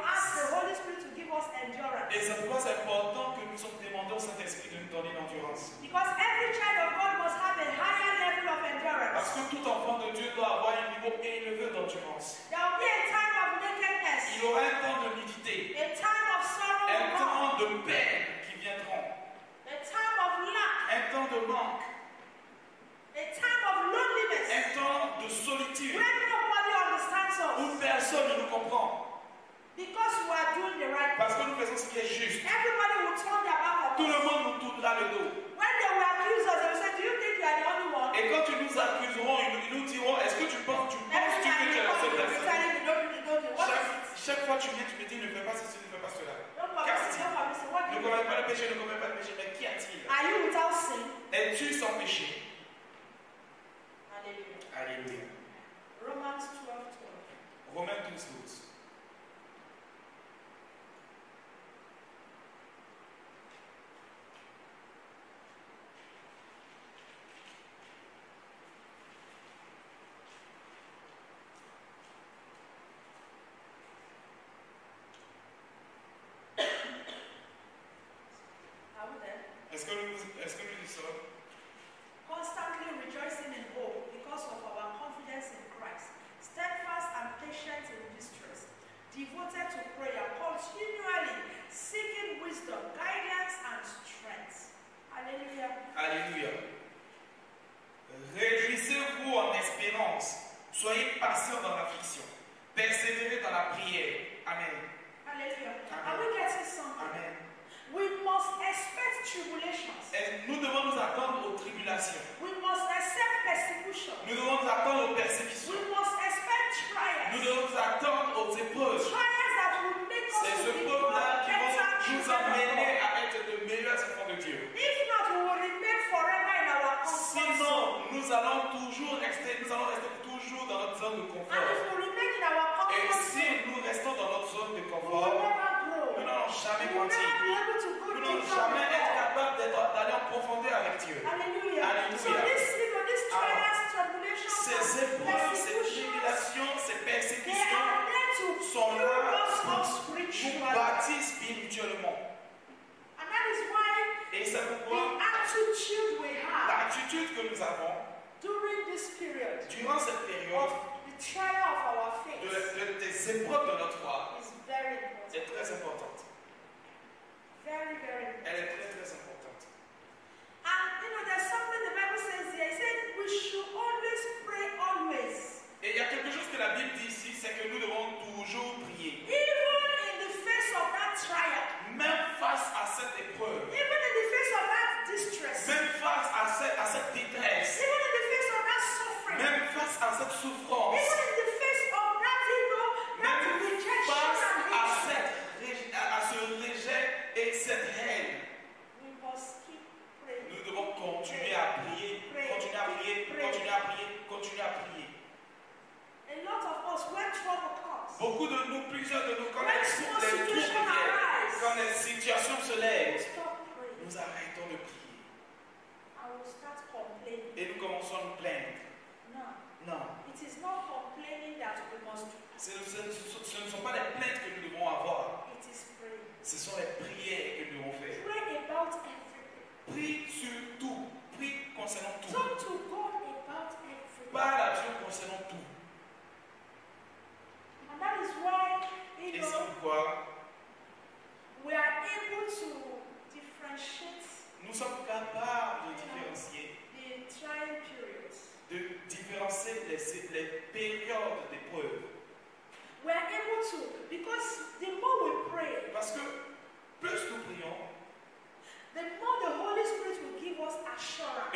S1: ask the Holy Spirit to give us endurance.
S2: Et c'est pourquoi c'est important que nous demandons au Saint-Esprit de nous donner l'endurance.
S1: Because every child of God must have a higher level of endurance.
S2: Parce que tout enfant de Dieu doit avoir un niveau élevé d'endurance.
S1: There will be a time of nakedness,
S2: Il aura un temps de nudité,
S1: a time of sorrow,
S2: un
S1: and love,
S2: temps de peine qui viendront,
S1: a time of lack,
S2: un temps de manque,
S1: a time of loneliness,
S2: un temps de solitude
S1: when nobody understands
S2: où
S1: us.
S2: personne ne nous comprend.
S1: Because we are doing the right
S2: Parce
S1: thing.
S2: que nous faisons ce qui est juste.
S1: Everybody will turn their back
S2: Tout
S1: on
S2: le
S1: us.
S2: monde nous tournera le dos.
S1: When they will accuse us, they will say, do you think you are the only one?
S2: Et quand ils nous accuseront, ils nous diront, est-ce que tu penses
S1: Every
S2: que
S1: time
S2: tu es
S1: you
S2: la
S1: come,
S2: seule
S1: you will be
S2: personne?
S1: telling me, don't do what is it?
S2: Chaque fois tu viens, tu me dis, ne fais pas ceci, ne fais pas cela.
S1: Don't permit it, don't permit it. What do
S2: Ne
S1: you
S2: commets
S1: do?
S2: pas le péché, ne commets pas le péché. Mais qu'y a-t-il?
S1: Are you without sin?
S2: Es-tu sans péché?
S1: Hallelujah.
S2: Alléluia.
S1: Romans 12:12.
S2: Romains 12:12.
S1: Are we there?
S2: Est-ce que nous y sommes?
S1: Constantly rejoicing in hope because of our confidence in Christ, steadfast and patient in distress, devoted to prayer, continually seeking wisdom, guidance, and strength. Hallelujah.
S2: Alléluia. Réjouissez-vous en espérance. Soyez patients dans l'affliction. Persévérez dans la prière. Amen.
S1: Hallelujah.
S2: Amen.
S1: Are we getting something?
S2: Amen.
S1: We must expect tribulations.
S2: Et nous devons nous attendre aux tribulations.
S1: We must accept persecution.
S2: Nous devons nous attendre aux
S1: We
S2: persécutions.
S1: must expect trials.
S2: Nous devons nous attendre aux épreuves.
S1: Trials that will make us
S2: C'est
S1: to
S2: ce
S1: become
S2: peuple-là qui
S1: better
S2: vont nous
S1: children of
S2: amener
S1: God.
S2: à être de meilleurs enfants de Dieu.
S1: If not, we will remain forever in our comfort zone.
S2: Sinon, nous allons rester toujours dans notre zone de
S1: And
S2: confort.
S1: if we remain in our
S2: Et
S1: comfort
S2: si
S1: zone,
S2: nous restons dans notre zone de
S1: we will
S2: confort,
S1: never grow.
S2: nous n'allons jamais
S1: We will never
S2: grandir.
S1: be able to go
S2: Nous n'allons
S1: deeper
S2: jamais
S1: with
S2: être
S1: God.
S2: capables d'aller en profondeur avec Dieu.
S1: Hallelujah.
S2: Alléluia.
S1: So this trials, tribulations,
S2: Ces
S1: and
S2: épreuves, ces
S1: persecutions,
S2: tribulations, ces
S1: they
S2: persécutions
S1: are there to
S2: sont
S1: build
S2: là
S1: us up
S2: pour nous
S1: spiritually.
S2: bâtir spirituellement.
S1: And that is why
S2: Et c'est
S1: the
S2: pourquoi
S1: attitude we have
S2: l'attitude que nous avons
S1: during this period
S2: durant cette période
S1: of the trial of our faith
S2: des épreuves de notre foi
S1: is very important.
S2: est très importante.
S1: Very, very important.
S2: Elle est très très importante.
S1: And there's something the Bible says here. It said we should always pray always.
S2: Et il y a quelque chose que la Bible dit ici, c'est que nous devons toujours prier.
S1: Even in the face of that trial,
S2: Même face à cette épreuve,
S1: even in the face of that distress,
S2: même face à cette détresse,
S1: even in the face of that suffering,
S2: même face à cette souffrance,
S1: even in the face of that, that
S2: même
S1: rejection
S2: face
S1: and
S2: à
S1: hatred,
S2: ce rejet et cette haine,
S1: we must keep praying.
S2: nous devons continuer à prier, continuer à prier, continuer à prier, continuer à prier.
S1: A lot of us, when trouble comes,
S2: Beaucoup de nous, plusieurs de nous, quand
S1: when
S2: les
S1: small
S2: troubles
S1: situations
S2: viennent,
S1: arise,
S2: quand les situations se
S1: we
S2: lèvent,
S1: stop praying
S2: nous arrêtons de prier
S1: and we start complaining.
S2: et nous commençons à nous plaindre.
S1: No,
S2: Non,
S1: it is not complaining that we must do.
S2: ce ne sont pas les plaintes que nous devons avoir,
S1: It is praying.
S2: ce sont les prières que nous devons faire.
S1: Pray about everything.
S2: Prie sur tout, prie concernant tout.
S1: Talk to God about everything.
S2: Parle à Dieu concernant tout.
S1: And that is why,
S2: Et c'est pourquoi
S1: we are able to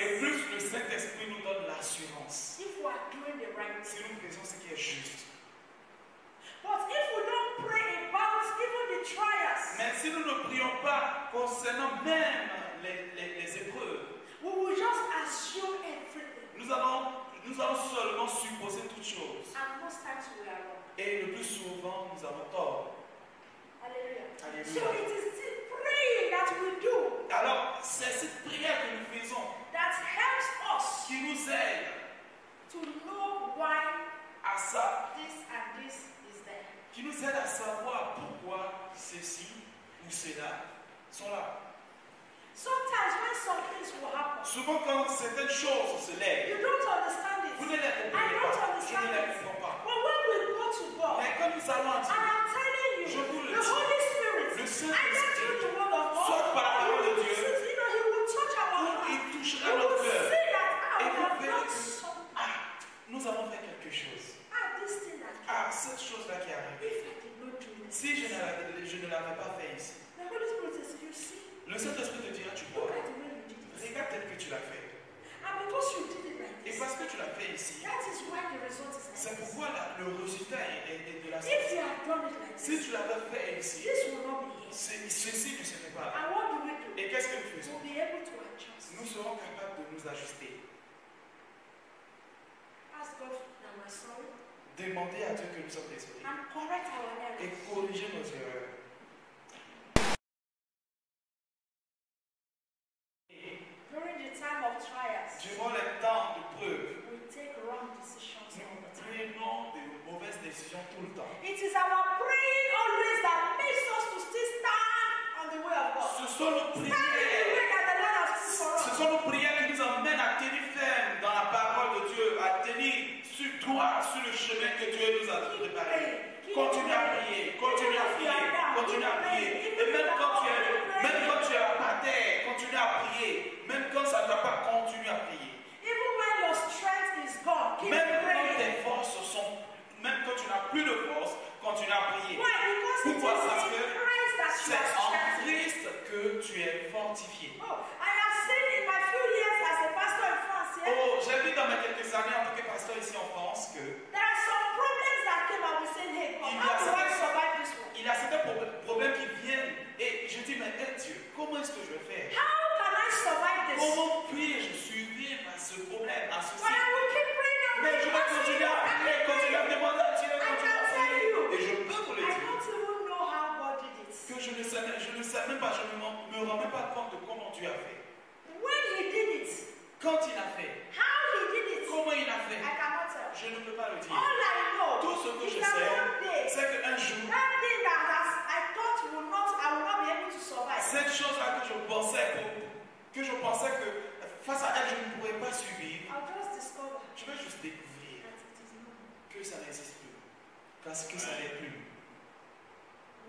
S2: Et plus le Saint-Esprit nous donne l'assurance.
S1: if we are doing the right
S2: Si
S1: thing.
S2: nous faisons ce qui est juste.
S1: But if we don't pray about even the trials,
S2: Mais si nous ne prions pas concernant même les épreuves,
S1: we will just assume everything.
S2: nous allons seulement supposer toutes choses.
S1: And most times we are wrong.
S2: Et le plus souvent, nous avons tort.
S1: Hallelujah.
S2: Alléluia.
S1: So it is the praying that we do
S2: Alors, c'est cette prière que nous faisons
S1: that helps us
S2: qui nous aide
S1: to know why
S2: à ça,
S1: this and this is there.
S2: qui nous aide à savoir pourquoi ceci ou cela sont là.
S1: Sometimes when some things will happen,
S2: Souvent, quand certaines choses se lèvent,
S1: you don't understand it.
S2: vous ne les
S1: I
S2: comprenez
S1: don't
S2: pas. Je
S1: understand
S2: ne les
S1: it.
S2: comprends pas.
S1: But when we go to God,
S2: Mais quand nous allons à
S1: and
S2: Dieu,
S1: I'm telling you,
S2: Je vous le
S1: the
S2: dis,
S1: Holy Spirit,
S2: le
S1: I
S2: Saint-Esprit,
S1: don't do the word of God,
S2: soit par la parole de Dieu,
S1: He will touch our
S2: où
S1: heart.
S2: il
S1: We
S2: touchera
S1: will
S2: notre cœur.
S1: see that
S2: Et
S1: we
S2: vous
S1: have
S2: verrez
S1: done
S2: que,
S1: something.
S2: nous avons fait quelque chose.
S1: This thing that
S2: Cette chose-là qui est arrivée.
S1: if I did not do this,
S2: Si je ne l'avais pas fait ici,
S1: the Holy Spirit says, you see,
S2: le Saint-Esprit te dira, tu
S1: look
S2: vois,
S1: at the way you did it.
S2: regarde tel que tu l'as fait.
S1: And because you did it like
S2: Et
S1: this,
S2: parce que tu l'as fait ici,
S1: that is why the result is like
S2: c'est
S1: this.
S2: pourquoi le résultat est de la
S1: If
S2: sorte.
S1: you had done it like
S2: Si
S1: this,
S2: tu l'avais fait ici,
S1: this will not be here.
S2: ceci ne serait pas là.
S1: And what do we do?
S2: Et qu'est-ce que nous faisons?
S1: We'll be able to adjust.
S2: Nous serons capables de nous ajuster.
S1: Ask God that we're sorry
S2: Demander à Dieu que nous sommes désolés.
S1: and correct our
S2: Et
S1: errors.
S2: corriger nos erreurs.
S1: During the time of trials,
S2: Durant les temps de preuve,
S1: we take wrong decisions
S2: nous
S1: all the time.
S2: prenons de mauvaises décisions tout le temps.
S1: It is our praying always that makes us to still stand on the way of God.
S2: Ce sont nos
S1: Stand in the way
S2: prières.
S1: that the Lord has put for
S2: Ce
S1: us.
S2: sont nos prières qui nous emmènent à tenir ferme dans la parole de Dieu, à tenir sur droit sur le chemin que Dieu nous a préparé. Continue à prier, continue à prier, continue à prier. Et même quand tu es à terre, continue à prier. Même quand ça ne va pas, continue à prier.
S1: Even when your strength is gone, keep
S2: Même quand
S1: praying.
S2: tes forces sont, même quand tu n'as plus de force, continue à prier.
S1: Why? Because it
S2: Pourquoi?
S1: is
S2: Parce
S1: in
S2: que
S1: Christ that you
S2: c'est
S1: are
S2: en
S1: strengthened.
S2: Christ que tu es fortifié.
S1: Oh, I have seen in my few years as a pastor in France, yeah,
S2: Oh, j'ai vu dans mes quelques années en tant que pasteur ici en France que
S1: there are some problems that came and we say, hey, God, how do I survive this one?
S2: il y a certains problèmes qui viennent et je dis, mais Dieu, comment est-ce que je vais faire?
S1: How can I survive this?
S2: Comment puis-je survivre à ce problème, à ceci?
S1: But I will keep praying and
S2: Mais je
S1: praying
S2: vais
S1: and
S2: continuer
S1: saying,
S2: à prier, continuer à demander à Dieu, continuer à prier. Et je peux vous le
S1: I
S2: dire,
S1: don't even know how God did it.
S2: que je ne sais même pas, je ne me rends même pas compte de comment Dieu a fait.
S1: When He did it,
S2: Quand il a fait,
S1: how He did it,
S2: comment il a fait,
S1: I cannot tell.
S2: je ne peux pas le dire.
S1: All I know
S2: Tout ce que
S1: is
S2: je
S1: that
S2: sais,
S1: one day,
S2: c'est qu'un jour,
S1: that thing that I thought I would not be able to survive,
S2: cette chose-là que je pensais que face à elle, je ne pourrais pas survivre,
S1: I'll just discover
S2: je vais juste découvrir
S1: that it is not.
S2: que ça n'existe plus. Parce que ça n'est plus.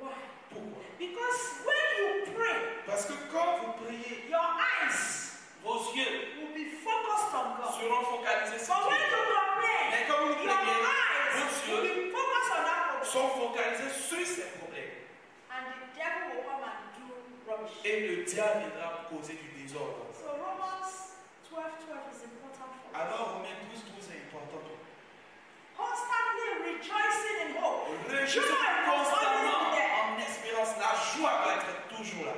S1: Why?
S2: Pourquoi?
S1: Because when you pray,
S2: Parce que quand vous priez,
S1: your eyes
S2: vos yeux
S1: will be focused on God.
S2: seront focalisés sur
S1: But when
S2: Dieu.
S1: you complain,
S2: Mais quand vous
S1: your
S2: priez,
S1: eyes
S2: vos
S1: will
S2: yeux
S1: be focused on that problem.
S2: sont focalisés sur ces problèmes.
S1: And the devil will come and do rubbish.
S2: Et le diable viendra causer du désordre.
S1: So Romans 12:12 is important for us.
S2: Alors, Romains 12:12 est important pour nous.
S1: Constantly rejoicing in hope.
S2: Réjouissons constamment en espérance. La joie doit être toujours là.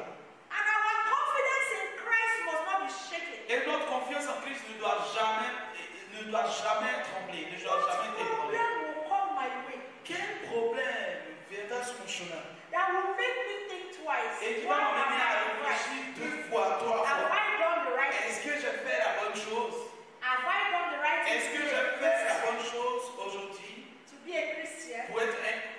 S1: And our confidence in Christ must not be shaken.
S2: Et notre confiance en Christ ne doit jamais trembler, ne doit
S1: What
S2: jamais ébranler.
S1: problem will come my way
S2: Quel problème viendra sur mon chemin
S1: that will make me think twice?
S2: et qui
S1: Why
S2: va
S1: am
S2: m'amener à
S1: I right?
S2: réfléchir 2 fois, 3
S1: Have
S2: fois?
S1: I done the right
S2: Est-ce
S1: thing?
S2: que j'ai fait la bonne chose?
S1: Have I done the right thing
S2: Est-ce que
S1: to be
S2: j'ai
S1: a
S2: fait la
S1: Christian?
S2: bonne chose aujourd'hui
S1: To be a Christian?
S2: pour être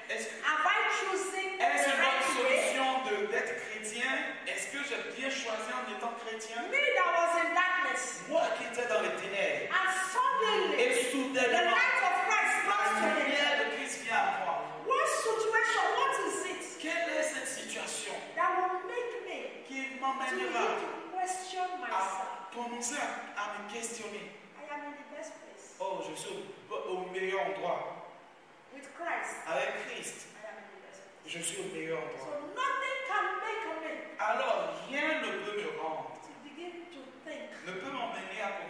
S2: est-ce
S1: Have I chosen the
S2: est-ce une
S1: right
S2: bonne
S1: way?
S2: solution d'être chrétien? Est-ce que j'ai bien choisi en étant chrétien?
S1: Me that was in darkness.
S2: Moi qui étais dans les ténèbres.
S1: And suddenly,
S2: Et
S1: the
S2: soudainement,
S1: light of Christ
S2: la
S1: comes to me.
S2: lumière de Christ vient à moi.
S1: What situation, what is it
S2: Quelle est cette situation
S1: that will make me
S2: qui
S1: to begin
S2: m'emmènera
S1: to question myself?
S2: à commencer à me questionner?
S1: I am in the best place.
S2: Oh, je suis au meilleur endroit.
S1: With Christ,
S2: Avec Christ,
S1: I am in the best place.
S2: je suis au meilleur endroit.
S1: So nothing can make me
S2: Alors, rien ne peut me rendre,
S1: to begin to think
S2: ne peut m'emmener à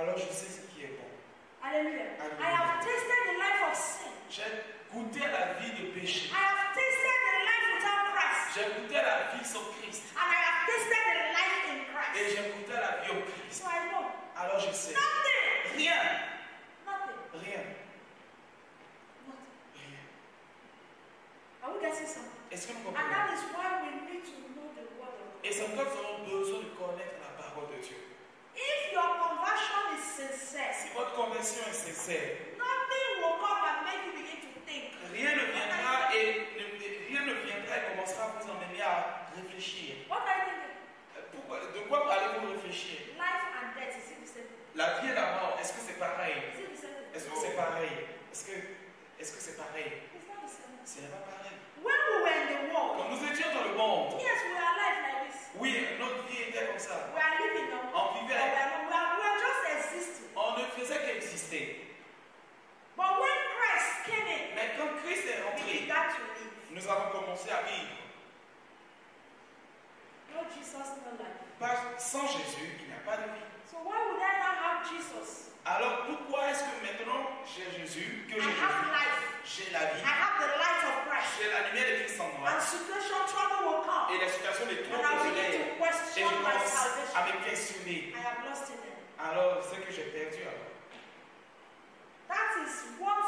S2: alors je sais ce qui est bon.
S1: Hallelujah.
S2: Hallelujah.
S1: I have tasted the life of sin.
S2: J'ai goûté à la vie de péché.
S1: I have tasted the life without Christ.
S2: J'ai goûté à la vie sans Christ.
S1: And I have tasted the life in
S2: Et
S1: Christ.
S2: j'ai goûté à la vie au Christ.
S1: So I know.
S2: Alors je sais.
S1: Nothing.
S2: Rien.
S1: Nothing.
S2: Rien.
S1: Nothing.
S2: Rien.
S1: Are we getting something?
S2: Est-ce que nous
S1: And
S2: comprenons?
S1: that is why we need to know the word of God.
S2: Et c'est pourquoi nous avons besoin de connaître la parole de Dieu.
S1: If your conversion is sincere,
S2: Si votre conversion est sincère,
S1: nothing will come and make you begin to think.
S2: rien ne viendra et commencera à vous emmener à réfléchir.
S1: What are you thinking?
S2: De quoi allez-vous réfléchir?
S1: Life and death, is it the same thing?
S2: La vie et la mort, est-ce que c'est pareil?
S1: Is it the same thing?
S2: Est-ce que c'est pareil? Est-ce que c'est pareil?
S1: It's not the same thing.
S2: Ce n'est pas pareil.
S1: When we were in the world,
S2: Quand nous étions dans le monde,
S1: yes, we are alive like this.
S2: oui, notre vie était comme ça.
S1: We are living now.
S2: On vivait,
S1: We are just existing.
S2: on ne faisait qu'exister.
S1: But when Christ came in,
S2: Mais quand Christ est
S1: we
S2: rentré,
S1: began to live.
S2: nous avons commencé à vivre.
S1: No Jesus, no life.
S2: Sans Jésus, il n'y a pas de vie.
S1: So why would I not have Jesus?
S2: Alors pourquoi est-ce que maintenant j'ai Jésus, que
S1: I
S2: j'ai
S1: have
S2: Jésus,
S1: life.
S2: j'ai la vie,
S1: I have the light of Christ.
S2: j'ai la lumière de Christ en moi,
S1: And situation trouble will come.
S2: et la situation des
S1: And
S2: troubles
S1: I
S2: au
S1: begin
S2: soleil,
S1: to
S2: et
S1: question
S2: je
S1: my
S2: commence à
S1: salvation.
S2: me questionner.
S1: I have lost in it.
S2: Alors, ce que j'ai perdu alors.
S1: That is what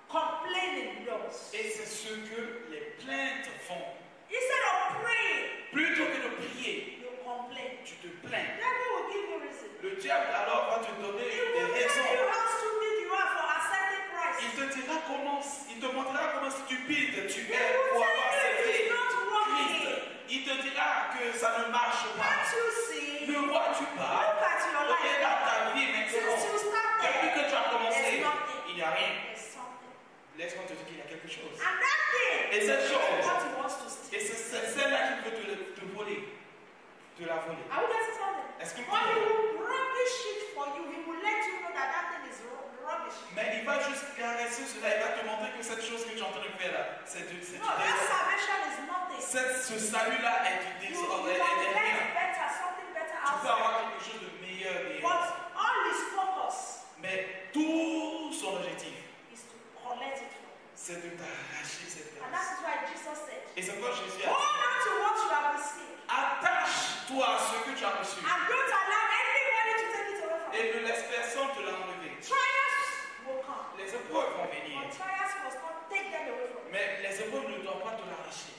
S1: complaining does.
S2: Et c'est ce que les plaintes font.
S1: Instead of praying,
S2: Plutôt que de prier,
S1: you complain.
S2: tu te plains.
S1: The devil will give you reason.
S2: Le diable alors va te donner
S1: He
S2: des
S1: will tell you
S2: raisons.
S1: how stupid you are for accepting Christ.
S2: Il te montrera comment stupide tu
S1: He
S2: es
S1: will
S2: pour
S1: tell
S2: avoir
S1: you it
S2: accepté
S1: is not working.
S2: Christ. Il te dira que ça ne marche pas.
S1: Can't you see?
S2: Ne vois-tu pas?
S1: Look at your life.
S2: Regarde ta vie maintenant.
S1: Since you started,
S2: Depuis que tu as commencé,
S1: there's nothing.
S2: il n'y a rien.
S1: There's something.
S2: Laisse-moi te dire qu'il y a quelque chose.
S1: And that thing
S2: Et cette
S1: is
S2: chose,
S1: what he wants to steal.
S2: et c'est celle-là qui veut te voler. Te la voler.
S1: Are we getting something?
S2: Est-ce que
S1: But he will rubbish it for you. He will let you know that that thing is rubbish.
S2: Mais il va juste caresser cela, il va te montrer que cette chose que tu es en train de faire là, c'est du
S1: No, that salvation is nothing.
S2: ce salut-là est du
S1: You
S2: désordre,
S1: can
S2: est
S1: get
S2: rien.
S1: better, something better
S2: Tu peux
S1: outside.
S2: avoir quelque chose de meilleur,
S1: But all his focus
S2: mais tout son objectif,
S1: is to collect it from you.
S2: c'est de t'arracher cette
S1: And
S2: grâce.
S1: that is why Jesus said,
S2: Et c'est quoi Jésus a
S1: hold
S2: dit?
S1: on to what you have received.
S2: Attache-toi à ce que tu as reçu
S1: And don't allow anybody to take it away from you.
S2: et ne laisse personne te l'enlever.
S1: Trials will come.
S2: Les épreuves vont venir,
S1: But trials must not take them away from you.
S2: mais les épreuves ne doivent pas te l'arracher.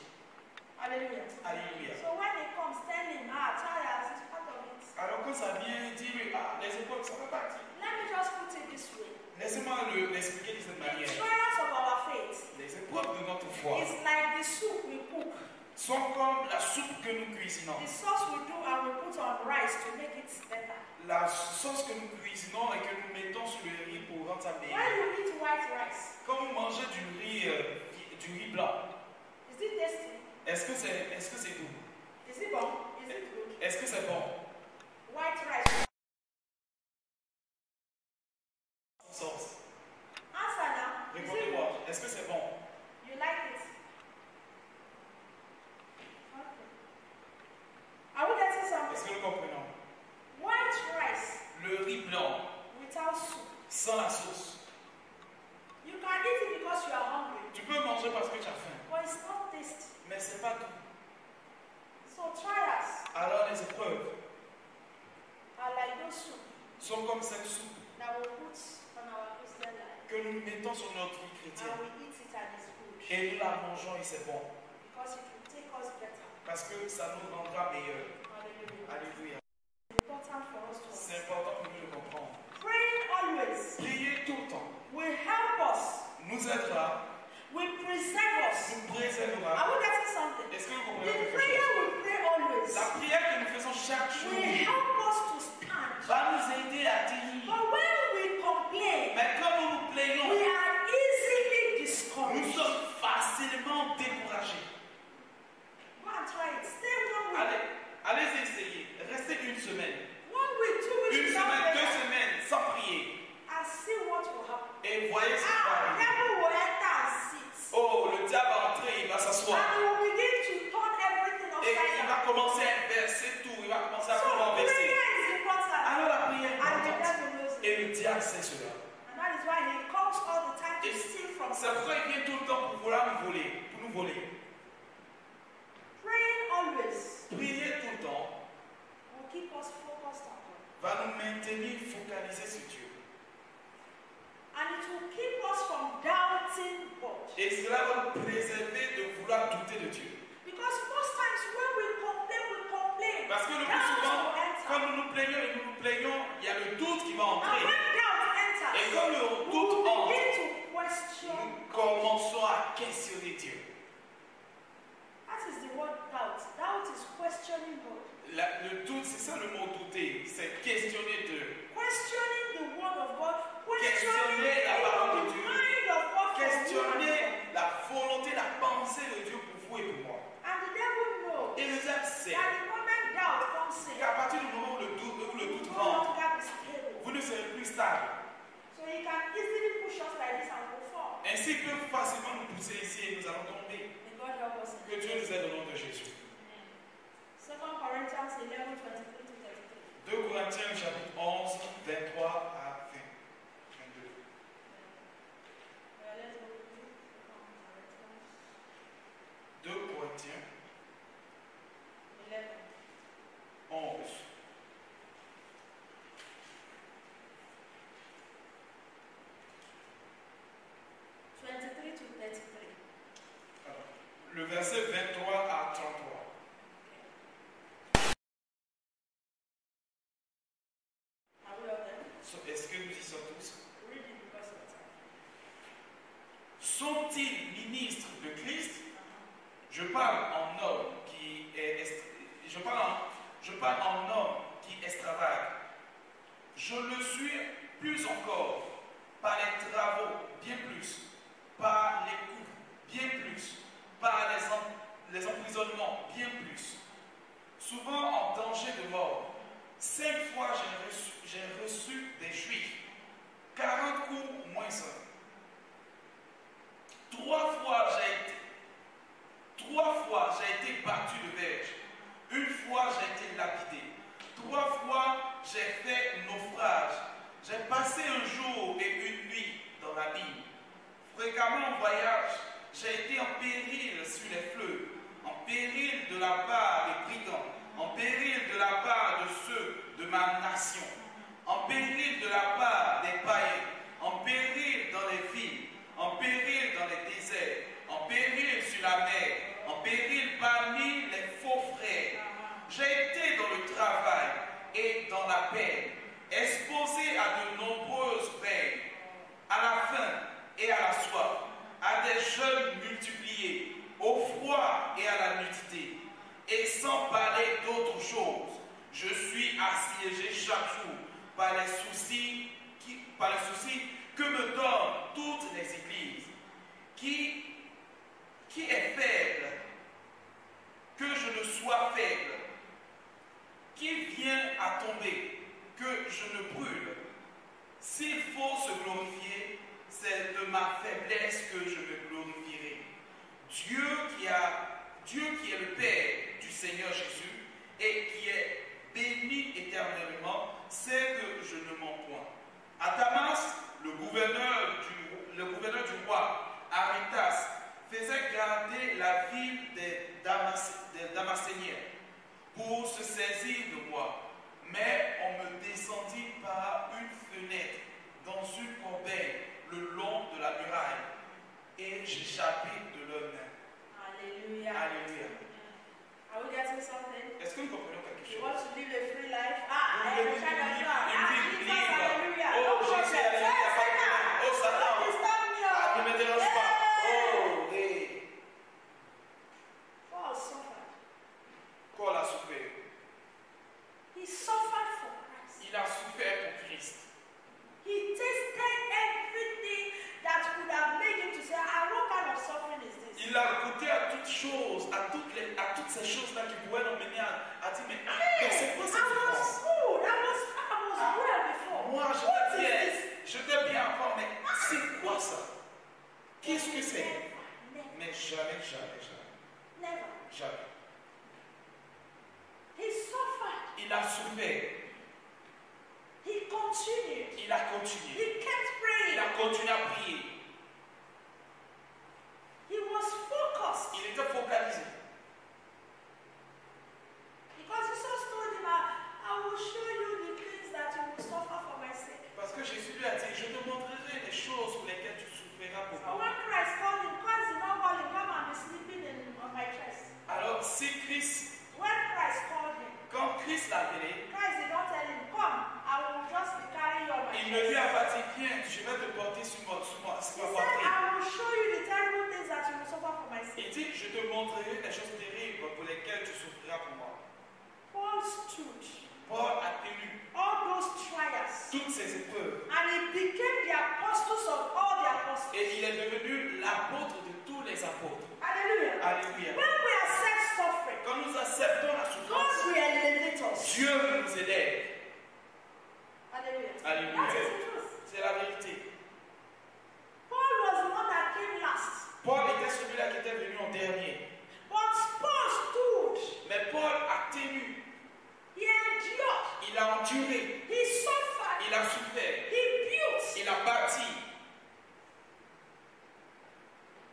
S1: Hallelujah.
S2: Alléluia.
S1: So when it comes, tell him, trials is part of it.
S2: Alors quand ça vient, dis-lui, les épreuves, ça fait partie.
S1: Let me just put it this way.
S2: Laissez-moi l'expliquer de cette
S1: The
S2: manière.
S1: trials of our faith
S2: Les épreuves de notre foi
S1: is like the soup we cook.
S2: sont comme la soupe que nous cuisinons.
S1: The sauce we do and we put on rice to make it better.
S2: La sauce que nous cuisinons et que nous mettons sur le riz pour rendre ça
S1: When
S2: meilleur.
S1: you eat white rice,
S2: Quand vous mangez du riz blanc,
S1: is it tasty?
S2: est-ce que c'est doux?
S1: Is it bon? Is it good?
S2: Est-ce que c'est bon?
S1: White rice.
S2: Sauce.
S1: Answer now. Is it good?
S2: Répondez-moi. Est-ce que c'est bon?
S1: You like it? Okay. Are we getting something?
S2: Est-ce que nous comprenons?
S1: White rice
S2: Le riz blanc
S1: without soup.
S2: sans la sauce.
S1: You can eat it because you are hungry,
S2: Tu peux manger parce que tu as faim,
S1: but it's not tasty.
S2: mais c'est pas tout.
S1: So trials
S2: Alors les épreuves
S1: are like those soup
S2: sont comme cette soupe
S1: that we put on our Christian life.
S2: que nous mettons sur notre vie chrétienne.
S1: And we eat it and it's good.
S2: Et nous la mangeons et c'est bon.
S1: Because it will take us better.
S2: Parce que ça nous rendra meilleurs.
S1: Hallelujah.
S2: Alléluia.
S1: It's important for us to
S2: C'est
S1: understand.
S2: important pour nous de comprendre.
S1: Praying always
S2: Prier tout le temps
S1: will help us,
S2: nous aidera,
S1: will preserve us.
S2: nous préservera.
S1: Are we getting something?
S2: Est-ce que vous
S1: The
S2: comprenez quelque
S1: prayer
S2: chose?
S1: we pray always
S2: La prière que nous faisons chaque jour
S1: will help us to stand.
S2: va nous aider à tenir.
S1: But when we complain,
S2: Mais quand nous nous
S1: we
S2: plaignons,
S1: are easily
S2: nous
S1: discouraged.
S2: sommes facilement découragés.
S1: Go and try it. Stay 1 week.
S2: Allez essayer. Restez une semaine.
S1: 1 week, 2 weeks.
S2: Une
S1: without
S2: semaine,
S1: prayer.
S2: diable sait cela.
S1: And that is why he comes all the time to steal from
S2: C'est
S1: us.
S2: pourquoi il vient tout le temps pour vouloir nous voler, pour nous voler.
S1: Praying always
S2: Prier tout le temps
S1: will keep us focused on God.
S2: va nous maintenir focalisés sur Dieu.
S1: And it will keep us from doubting God.
S2: Et cela va nous préserver de vouloir douter de Dieu.
S1: Because most times when we complain,
S2: Parce que le plus
S1: doubt
S2: souvent,
S1: will enter.
S2: quand nous nous plaignons et nous nous plaignons, il y a le doute qui va
S1: And
S2: entrer.
S1: when doubt
S2: Et
S1: enters,
S2: comme le
S1: we
S2: doute
S1: will
S2: entre,
S1: begin to question.
S2: nous commençons à questionner Dieu.
S1: That is the word doubt. Doubt is questioning God.
S2: Le doute, c'est ça le mot douter, c'est questionner Dieu.
S1: Questioning the word of God.
S2: Questionner la parole de
S1: the
S2: Dieu.
S1: mind of God for you and
S2: Questionner
S1: for me.
S2: la volonté, la pensée de Dieu pour vous et pour moi.
S1: And the devil knows
S2: Et le diable sait
S1: that the moment doubt comes in,
S2: qu'à partir du moment où le doute
S1: you no
S2: rentre,
S1: longer be stable.
S2: vous ne serez plus stable.
S1: So he can easily push us like this and we'll fall.
S2: Ainsi, il peut facilement nous pousser ici et nous allons tomber.
S1: May God help us.
S2: Que Dieu nous aide au nom de Jésus.
S1: 2 Corinthians 11, 23 to 33.
S2: 2 Corinthiens chapitre 11, 23 à 22.
S1: Let's go to 2 Corinthians
S2: 2 Corinthiens
S1: 11.
S2: 11. Alors, le verset 23 à 33.
S1: Are we all there?
S2: Est-ce que nous y sommes tous?
S1: Read it because of time.
S2: Sont-ils ministres de Christ? Je parle en homme qui extravage. Je le suis plus encore par les travaux, bien plus, par les coups, bien plus, par les emprisonnements, bien plus. Souvent en danger de mort. 5 fois j'ai reçu des Juifs. 40 coups moins 1. 3 fois j'ai été battu de verge. 1 fois j'ai été lapidé. 3 fois j'ai fait naufrage. J'ai passé un jour et une nuit dans l'abîme. Fréquemment en voyage, j'ai été en péril sur les fleuves, en péril de la part des brigands, en péril de la part de ceux de ma nation, en péril de la part des païens, en péril dans les villes, en péril dans les déserts, en péril sur la mer, en péril parmi les faux frères. J'ai été dans le travail et dans la peine, exposé à de nombreuses peines, à la faim et à la soif, à des jeûnes multipliés, au froid et à la nudité, et sans parler d'autre chose. Je suis assiégé chaque jour par les soucis que me donnent toutes les églises. Qui est faible, que je ne sois faible. Qui vient à tomber, que je ne brûle. S'il faut se glorifier, c'est de ma faiblesse que je me glorifierai. Dieu qui est le Père du Seigneur Jésus et qui est béni éternellement, sait que je ne mens point. À Damas, le gouverneur du roi Arétas faisait garder la ville des Damascéniens pour se saisir de moi. Mais on me descendit par une fenêtre dans une corbeille le long de la muraille et j'échappai de leurs mains.
S1: Hallelujah.
S2: Alléluia.
S1: Are we getting something?
S2: Est-ce que nous comprenons quelque
S1: You
S2: chose?
S1: want to live a free life?
S2: Vous
S1: I
S2: voulez
S1: am a child of
S2: vivre
S1: God.
S2: une vie
S1: Jesus,
S2: libre.
S1: hallelujah.
S2: Oh,
S1: No
S2: Jésus,
S1: problem.
S2: alléluia.
S1: Yes, Satan.
S2: Oh, Satan.
S1: Don't disturb me.
S2: Ah, ne me dérange pas.
S1: Hey.
S2: Oh, oui.
S1: Paul suffered.
S2: Paul a souffert.
S1: He suffered for Christ.
S2: Il a souffert pour Christ.
S1: He tasted everything that could have made him to say, what kind of suffering is this?
S2: Il a goûté à toutes choses, à toutes ces choses-là qui pouvaient l'emmener à dire, mais c'est quoi cette
S1: I was
S2: souffrance?
S1: good. I was continued.
S2: Il a continué.
S1: He kept
S2: Il
S1: praying.
S2: a continué à prier.
S1: He was focused.
S2: Il était focalisé.
S1: Because Jesus told him, I will show you the things that you will suffer for my sake.
S2: Parce que Jésus lui a dit, je te montrerai les choses pour lesquelles tu souffriras pour
S1: So
S2: moi.
S1: when Christ called him, Christ did not call him, come and be sleeping on my chest.
S2: Alors, si Christ,
S1: When Christ called him,
S2: quand Christ l'a appelé,
S1: Christ did not tell him, come, I will just be carrying you on my
S2: il
S1: chest.
S2: ne lui a pas dit, viens, je vais te porter sur ma
S1: He said,
S2: poitrine.
S1: I will show you the terrible things that you will suffer for my sake.
S2: Il dit, je te montrerai les choses terribles pour lesquelles tu souffriras pour moi.
S1: Paul stood
S2: Paul a tenu
S1: all those trials,
S2: toutes ces épreuves
S1: and he became the apostles of all the apostles.
S2: et il est devenu l'apôtre de tous les apôtres.
S1: Hallelujah.
S2: Alléluia.
S1: When we accept suffering,
S2: Quand nous acceptons la
S1: God
S2: souffrance,
S1: will elevate us.
S2: Dieu nous élève.
S1: Hallelujah.
S2: Alléluia.
S1: That is the truth.
S2: C'est la vérité.
S1: Paul was the one that came last.
S2: Paul était celui-là qui était venu en dernier.
S1: But Paul stood.
S2: Mais Paul a tenu,
S1: He endured.
S2: il a enduré,
S1: He suffered.
S2: il a souffert,
S1: He built.
S2: il a bâti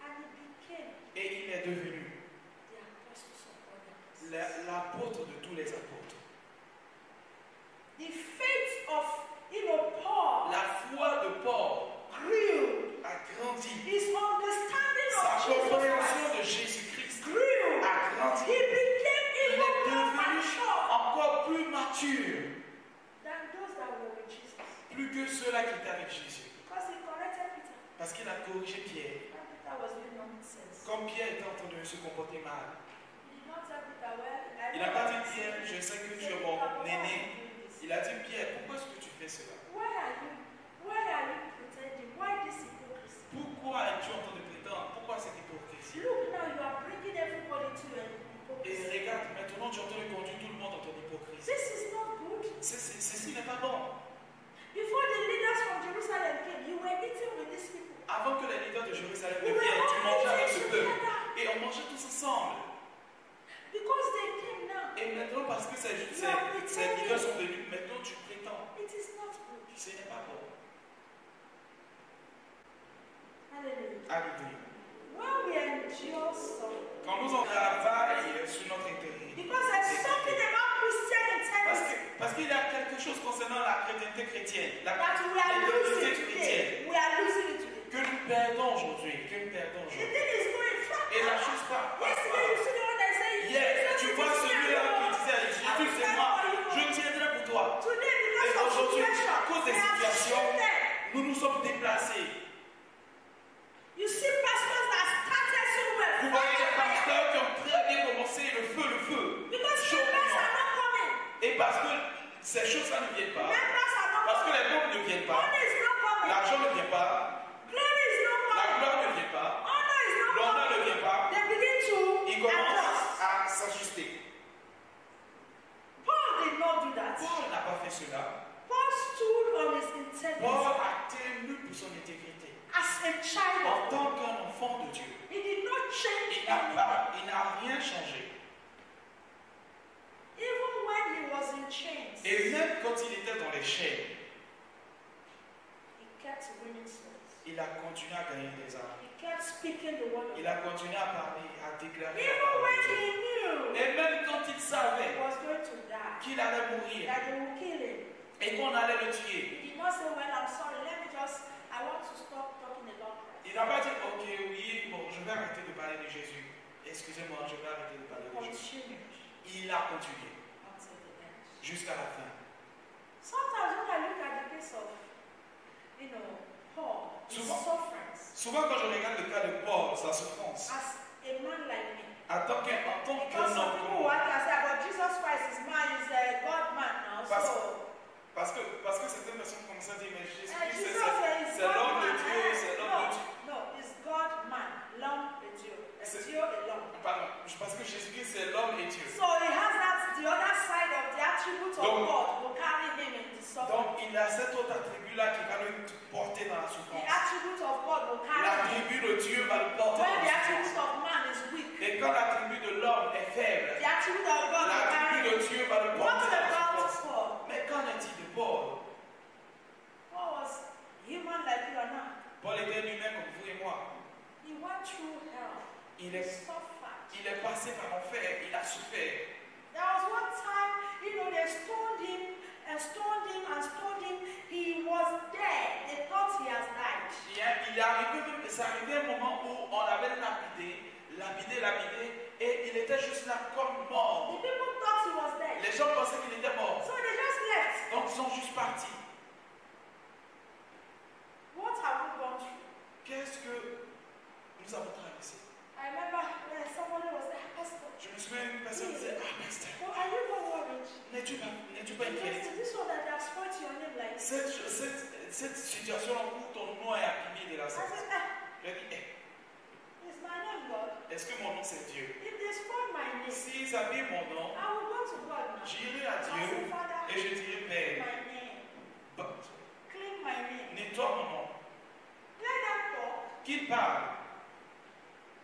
S1: And he became
S2: et il est devenu
S1: the apostles of all the apostles.
S2: l'apôtre de tous les apôtres.
S1: The faith of Paul
S2: La foi de Paul
S1: grew.
S2: a grandi.
S1: His understanding
S2: Sa
S1: of Jesus
S2: compréhension
S1: Christ
S2: de Jésus-Christ
S1: grew.
S2: a grandi.
S1: He became
S2: Il est
S1: even more
S2: devenu
S1: mature
S2: encore plus mature,
S1: than those that were with Jesus.
S2: plus que ceux-là qui étaient avec Jésus.
S1: Because he corrected Peter.
S2: Parce qu'il a corrigé Pierre.
S1: When Peter was doing nonsense.
S2: Comme Pierre était en train de se comporter mal.
S1: He did not tell Peter, well,
S2: Il n'a pas dit, Pierre, je sais que tu es mon aîné. Il a dit, Pierre, pourquoi est-ce que tu fais cela?
S1: Why are you pretending? Why this hypocrisy?
S2: Pourquoi es-tu en train de prétendre? Pourquoi cette hypocrisie?
S1: Look now, you are bringing everybody to an
S2: Et
S1: hypocrisy.
S2: regarde, maintenant tu es en train de conduire tout le monde dans ton hypocrisie.
S1: This is not good.
S2: Ceci n'est pas bon.
S1: Before the leaders from Jerusalem came, you were eating with these people.
S2: Avant que les leaders de Jérusalem ne
S1: You were
S2: viennent, tu
S1: all
S2: mangeais avec
S1: eating
S2: le peuple.
S1: together.
S2: Et on mangeait tous ensemble.
S1: Because they came now.
S2: Et maintenant, parce que ces leaders sont venus, maintenant tu prétends.
S1: It is not good.
S2: Ce n'est pas bon.
S1: Hallelujah.
S2: Alléluia.
S1: When we endure suffering,
S2: Quand nous en travaillons sur notre intérêt,
S1: because there's something about Christian integrity
S2: parce qu'il y a quelque chose concernant la chrétienté chrétienne, la
S1: that we are losing
S2: chrétienté chrétienne,
S1: today. We are losing it today.
S2: que nous perdons aujourd'hui,
S1: The thing is going flat.
S2: Et la chose passe
S1: Yesterday you see the one that said,
S2: Hier, tu vois celui-là qui disait, Jésus c'est moi, je tiendrai pour toi.
S1: Today,
S2: Et
S1: because of
S2: aujourd'hui,
S1: situation,
S2: à cause des
S1: they have
S2: situations,
S1: shifted.
S2: nous nous sommes déplacés.
S1: You see pastors that started so well.
S2: Vous voyez les pasteurs qui ont très bien commencé le feu.
S1: Because
S2: Chaud
S1: members
S2: bouillant.
S1: are not coming.
S2: Et parce que ces choses-là ne viennent pas,
S1: Members are not
S2: parce que
S1: coming.
S2: les membres ne viennent pas,
S1: Money is not coming.
S2: l'argent ne vient pas,
S1: Glory is not
S2: la
S1: coming.
S2: gloire ne vient pas,
S1: Honor is not
S2: l'honneur ne
S1: coming.
S2: vient pas,
S1: They begin to
S2: ils commencent
S1: adjust.
S2: à s'ajuster.
S1: Paul did not do that.
S2: Paul n'a pas fait cela.
S1: Paul stood on his integrity
S2: Paul a tenu pour son intégrité.
S1: as a child
S2: En
S1: of God.
S2: tant qu'un enfant de Dieu,
S1: He did not change
S2: il
S1: anything.
S2: n'a rien changé.
S1: Even when he was in chains,
S2: Et même quand il était dans les chaînes,
S1: he kept winning souls.
S2: il a continué à gagner des âmes.
S1: He kept speaking the word of
S2: Il
S1: God.
S2: a continué à parler, à déclarer la
S1: Even
S2: parole
S1: when
S2: de Dieu.
S1: he knew
S2: Et même quand il
S1: he
S2: savait
S1: was going to die,
S2: qu'il allait mourir
S1: that they will kill him,
S2: et qu'on allait le tuer,
S1: he did not say, well, I'm sorry, I want to stop talking about Christ.
S2: il n'a pas dit, ok, oui, bon, je vais arrêter de parler de Jésus. Excusez-moi, je vais arrêter de parler de Jésus.
S1: Continued
S2: Il a continué
S1: until the end.
S2: jusqu'à la fin.
S1: Sometimes when I look at the case of, Paul, his
S2: Souvent.
S1: sufferings,
S2: Souvent quand je regarde le cas de Paul, sa souffrance,
S1: as a man like me,
S2: en tant qu'un
S1: because some
S2: homme
S1: people
S2: comme
S1: will
S2: moi,
S1: say, but Jesus Christ is man, is a God man now, so
S2: parce que certaines personnes commencent à dire, mais Jésus,
S1: Jesus
S2: c'est
S1: is God
S2: l'homme
S1: man.
S2: de Dieu, c'est l'homme de Dieu.
S1: No, it's God man, l'homme de Dieu, Dieu et l'homme.
S2: Pardon, parce que Jésus-Christ c'est l'homme et Dieu.
S1: So he has the other side of the attribute of
S2: Donc-
S1: God will carry him in the suffering.
S2: Donc il a cet autre attribut-là qui va le porter dans la
S1: The
S2: souffrance.
S1: attribute of God will carry him.
S2: L'attribut de Dieu va le porter
S1: When
S2: dans
S1: the
S2: la
S1: attribute
S2: souffrance.
S1: of man is weak,
S2: Et quand l'attribut de l'homme est faible,
S1: the attribute of God will carry
S2: l'attribut de
S1: him.
S2: Dieu va le
S1: What
S2: porter dans la
S1: about
S2: souffrance.
S1: Paul?
S2: Mais qu'en est-il de Paul? Il
S1: He
S2: est,
S1: suffered.
S2: il est passé par l'enfer, il a souffert.
S1: There was one time, they stoned him and stoned him and stoned him. He was dead. They thought he has died.
S2: Il est arrivé, c'est arrivé un moment où on l'avait lapidé, et il était juste là comme
S1: The
S2: mort.
S1: people thought he was dead.
S2: Les gens pensaient qu'il était mort.
S1: So they just left.
S2: Donc ils sont juste partis.
S1: What have we gone through?
S2: Qu'est-ce que nous avons traversé?
S1: I remember when somebody was there, Pastor.
S2: Je me souviens une personne disait, ah pasteur,
S1: Well, are you not worried?
S2: n'es-tu pas inquiète?
S1: Because this one that has spoiled your name like this.
S2: Cette situation où ton nom est abîmé de la
S1: I
S2: sorte.
S1: said,
S2: Je lui ai dit,
S1: it's my name, God.
S2: est-ce que mon nom c'est Dieu?
S1: If they spoil my name,
S2: S'ils abîment mon nom,
S1: I will go to God now.
S2: j'irai à
S1: I say,
S2: Dieu
S1: Father,
S2: et je dirai, Père,
S1: my name. Clean my name.
S2: nettoie mon nom.
S1: Let them talk.
S2: Qu'il parle.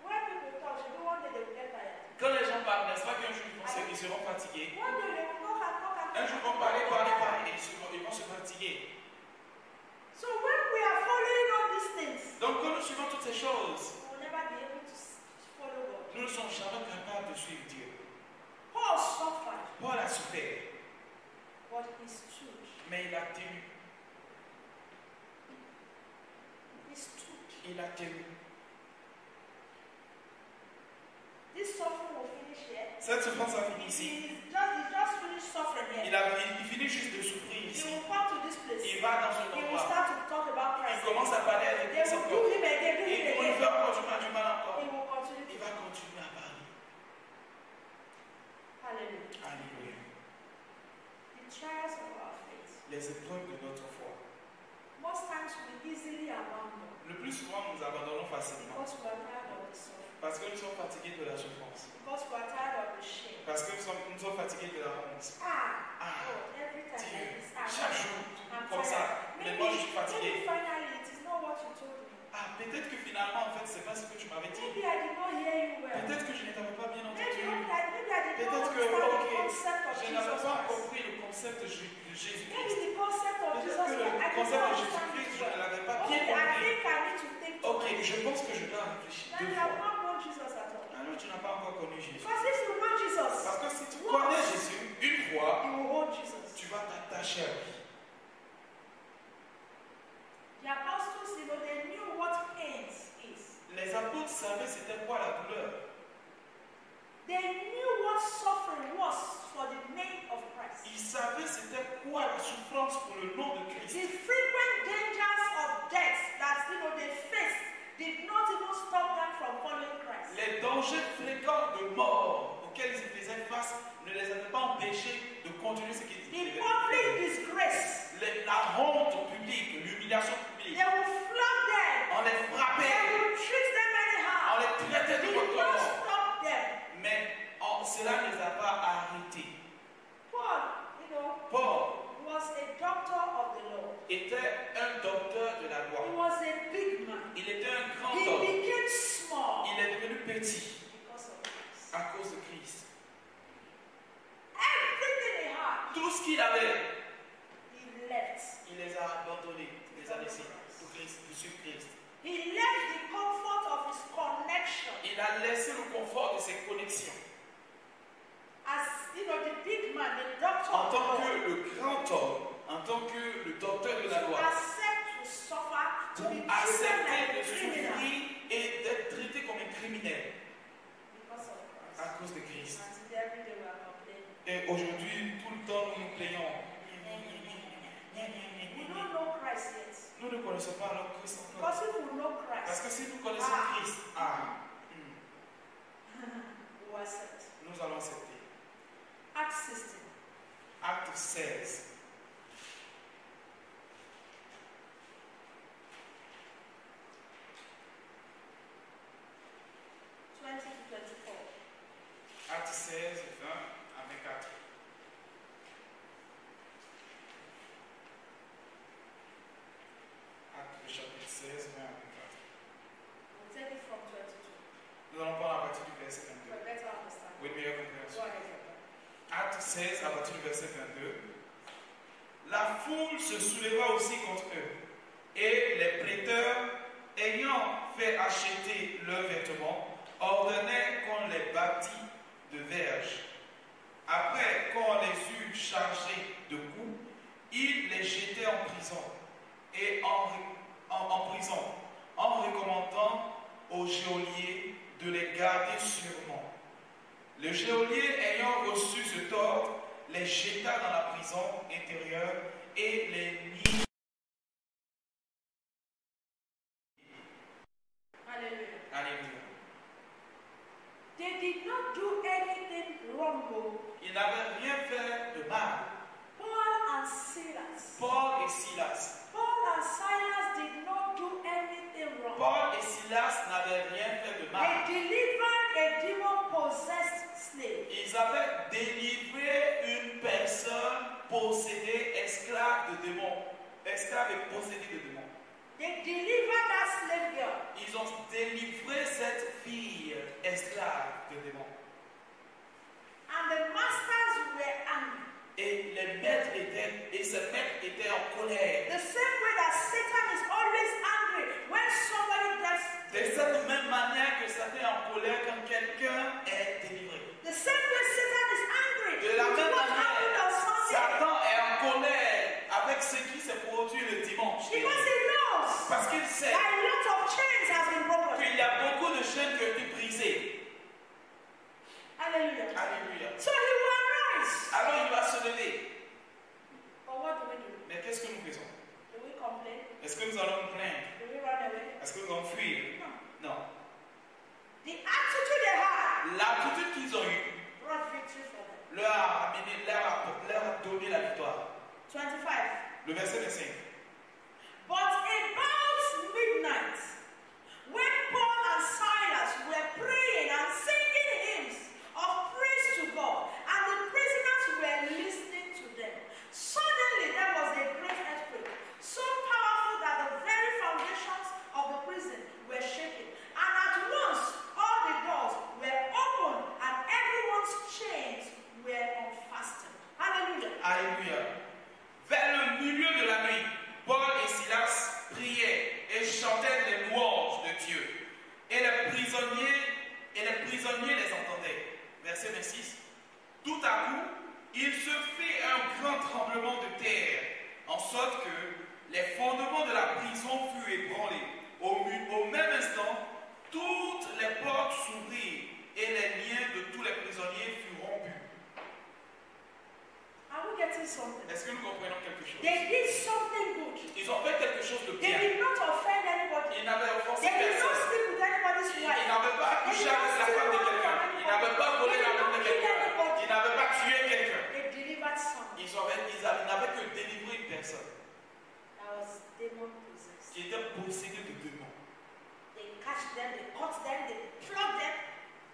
S1: When people talk, you know one day they will get tired.
S2: Quand les gens parlent, n'est-ce pas qu'un jour ils seront fatigués?
S1: One day they will talk and talk and
S2: Un
S1: talk.
S2: jour ils vont parler, et ils vont se fatiguer.
S1: So when we are following all these things,
S2: Donc quand nous suivons toutes ces choses,
S1: we will never be able to follow God.
S2: nous ne sommes jamais capables de suivre Dieu.
S1: Paul suffered,
S2: Paul a souffert,
S1: but he stood.
S2: mais il a tenu.
S1: He stood.
S2: Il a tenu.
S1: This suffering will finish here.
S2: Cette souffrance a fini ici.
S1: He just finished suffering here.
S2: Il finit juste de souffrir
S1: He
S2: ici.
S1: will come to this place.
S2: Il va dans ce
S1: He will
S2: endroit.
S1: start to talk about
S2: Il
S1: Christ.
S2: commence à parler avec
S1: They
S2: Christ
S1: will
S2: encore.
S1: do him again, do
S2: Et
S1: him
S2: ils vont lui
S1: again.
S2: faire encore du mal encore.
S1: He will continue.
S2: Il va continuer à parler.
S1: Hallelujah.
S2: Alléluia.
S1: The trials of our faith.
S2: Les épreuves de notre foi.
S1: Most times we easily abandon
S2: Le plus souvent, nous abandonnons facilement.
S1: because we are tired of the suffering.
S2: Parce que nous sommes fatigués de la souffrance.
S1: Because we are tired of the shame.
S2: Parce que nous sommes fatigués de la honte.
S1: Oh, every time
S2: Dieu,
S1: like this.
S2: chaque jour,
S1: I'm
S2: comme
S1: tired.
S2: ça. Mais moi, je suis fatigué.
S1: Maybe finally it is not what you told me.
S2: Peut-être que finalement, en fait, c'est pas ce que tu m'avais dit.
S1: Maybe I did not hear you well.
S2: Peut-être que je ne t'avais pas bien
S1: Maybe
S2: entendu.
S1: I did not
S2: Peut-être que,
S1: understand the concept of
S2: je n'avais
S1: Jesus
S2: pas
S1: Christ.
S2: compris le concept de Jésus-Christ.
S1: Maybe the concept of Jesus
S2: Peut-être que
S1: Christ, I
S2: le
S1: did
S2: concept
S1: not
S2: de
S1: understand
S2: Jésus-Christ,
S1: it
S2: je ne
S1: well.
S2: l'avais pas bien
S1: Okay, I
S2: compris.
S1: think I need to think
S2: Ok,
S1: twice.
S2: je pense que je dois réfléchir
S1: Then
S2: deux
S1: you have
S2: fois.
S1: not known Jesus at all.
S2: Alors, tu n'as pas encore connu Jésus.
S1: Because if you know Jesus,
S2: Parce que si tu connais Jésus une fois,
S1: you will hold Jesus.
S2: tu vas t'attacher à lui.
S1: The apostles, they knew what pains is.
S2: Les apôtres savaient c'était quoi la douleur.
S1: They knew what suffering was for the name of Christ.
S2: Ils savaient c'était quoi la souffrance pour le nom de
S1: The
S2: Christ.
S1: frequent dangers of death that they faced did not even stop them from following Christ.
S2: Les dangers fréquents de mort auxquels ils faisaient face ne les avaient pas empêchés de continuer ce qu'ils
S1: The
S2: disaient.
S1: public disgrace,
S2: La honte publique, l'humiliation
S1: they
S2: publique,
S1: will flog them.
S2: on les
S1: They
S2: frappait,
S1: will treat them
S2: on
S1: anyhow.
S2: les traitait de
S1: Did not
S2: autrement.
S1: stop them.
S2: Mais cela ne les a pas arrêtés.
S1: Paul,
S2: Paul
S1: was a doctor of the law.
S2: était un docteur de la
S1: He
S2: loi.
S1: was a big man.
S2: Il était un grand
S1: He
S2: homme.
S1: became small
S2: Il est devenu petit
S1: because of Christ.
S2: à cause de Christ.
S1: Everything he had,
S2: Tout ce qu'il avait,
S1: he left.
S2: il les a abandonnés, il les a laissés pour Christ, pour suivre Christ.
S1: He left the comfort of his connection
S2: Il a laissé le confort de ses connexions.
S1: as the big man, the doctor
S2: En
S1: of
S2: tant
S1: the law,
S2: que le grand homme, en tant que le docteur de la
S1: to
S2: loi,
S1: accept to suffer, to
S2: pour
S1: be treated
S2: accepter
S1: like
S2: de
S1: a criminal
S2: souffrir et d'être traité comme un criminel
S1: because of Christ.
S2: à cause de Christ.
S1: And today, every day we are complaining.
S2: Et aujourd'hui, tout le temps, nous nous plaignons.
S1: We don't know Christ yet.
S2: Nous ne connaissons pas alors Christ encore.
S1: Because if we know
S2: Parce
S1: Christ,
S2: que si nous connaissons Christ,
S1: we will accept.
S2: nous allons accepter.
S1: Acts 16.
S2: Acte 16. Acte 16, 20 à 24. Acte le chapitre 16, 20 à 24.
S1: We'll take it from 22.
S2: Nous allons prendre à partir du verset
S1: For
S2: 22.
S1: better understanding.
S2: Oui, meilleure
S1: Go
S2: compréhension.
S1: ahead.
S2: Acte 16, à partir du verset 22. La foule se souleva aussi contre eux, et les prêteurs, ayant fait acheter leurs vêtements, ordonnait qu'on les bâtît de verges. Après qu'on les eut chargés de coups, il les jetait en prison et en prison, en recommandant au geôlier de les garder sûrement. Le geôlier, ayant reçu cet ordre, les jeta dans la prison intérieure et les mit.
S1: Hallelujah.
S2: Alléluia.
S1: They did not do anything wrong.
S2: Ils n'avaient rien fait de mal.
S1: Paul and Silas.
S2: Paul et Silas.
S1: Paul and Silas did not do anything wrong.
S2: Paul et Silas n'avaient rien fait de mal.
S1: They delivered a demon-possessed slave.
S2: Ils avaient délivré une personne possédée, esclave de démons. Esclave et possédée de démons.
S1: They delivered that slave girl.
S2: Ils ont délivré cette fille esclave de démons.
S1: And the masters were angry.
S2: Et les maîtres étaient, et ces maîtres étaient en colère.
S1: The same way that Satan is always angry when somebody gets
S2: De cette même manière que Satan est en colère quand quelqu'un est délivré.
S1: the same way Satan is angry.
S2: De la même
S1: What happened
S2: manière,
S1: on Sunday?
S2: Satan est en colère avec ce qui s'est produit le dimanche.
S1: Because he knows
S2: Parce qu'il sait
S1: that a lot of chains has been broken.
S2: qu'il y a beaucoup de chaînes qui ont été brisées.
S1: Hallelujah.
S2: Alléluia.
S1: So he will arise.
S2: Alors il va se lever.
S1: But what do we do?
S2: Mais qu'est-ce que nous faisons?
S1: Do we complain?
S2: Est-ce que nous allons nous plaindre?
S1: Do we run away?
S2: Est-ce que nous allons fuir?
S1: No.
S2: Non.
S1: The attitude they had
S2: L'attitude qu'ils ont eue
S1: brought victory for them.
S2: leur a amené, leur a donné la victoire.
S1: 25.
S2: Le verset 25.
S1: But about midnight, when Paul and Silas were praying and singing hymns of praise to God, and the prisoners were listening to them, suddenly there was a great earthquake, so powerful that the very foundations of the prison were shaken. And at once all the doors were opened and everyone's chains were unfastened. Hallelujah.
S2: Alléluia. Vers le milieu de la nuit, Paul et Silas priaient et chantaient les louanges de Dieu. Et les prisonniers les entendaient. Verset 26. Tout à coup, il se fit un grand tremblement de terre, en sorte que les fondements de la prison furent ébranlés. Au même instant, toutes les portes s'ouvrirent et les liens de tous les prisonniers furent rompus.
S1: Are we getting something?
S2: Est-ce que nous comprenons quelque chose?
S1: They did something good.
S2: Ils ont fait quelque chose de
S1: They
S2: bien.
S1: did not offend anybody.
S2: Ils n'avaient offensé
S1: They did not
S2: personne.
S1: sleep with anybody's
S2: Ils
S1: wife.
S2: n'avaient pas couché avec la femme de quelqu'un. Ils n'avaient pas volé la femme de quelqu'un. Ils n'avaient pas tué quelqu'un.
S1: They delivered someone
S2: Ils n'avaient que délivré une personne
S1: that was demon possessed.
S2: qui était possédée de démons.
S1: They catch them, they cut them, they flog them.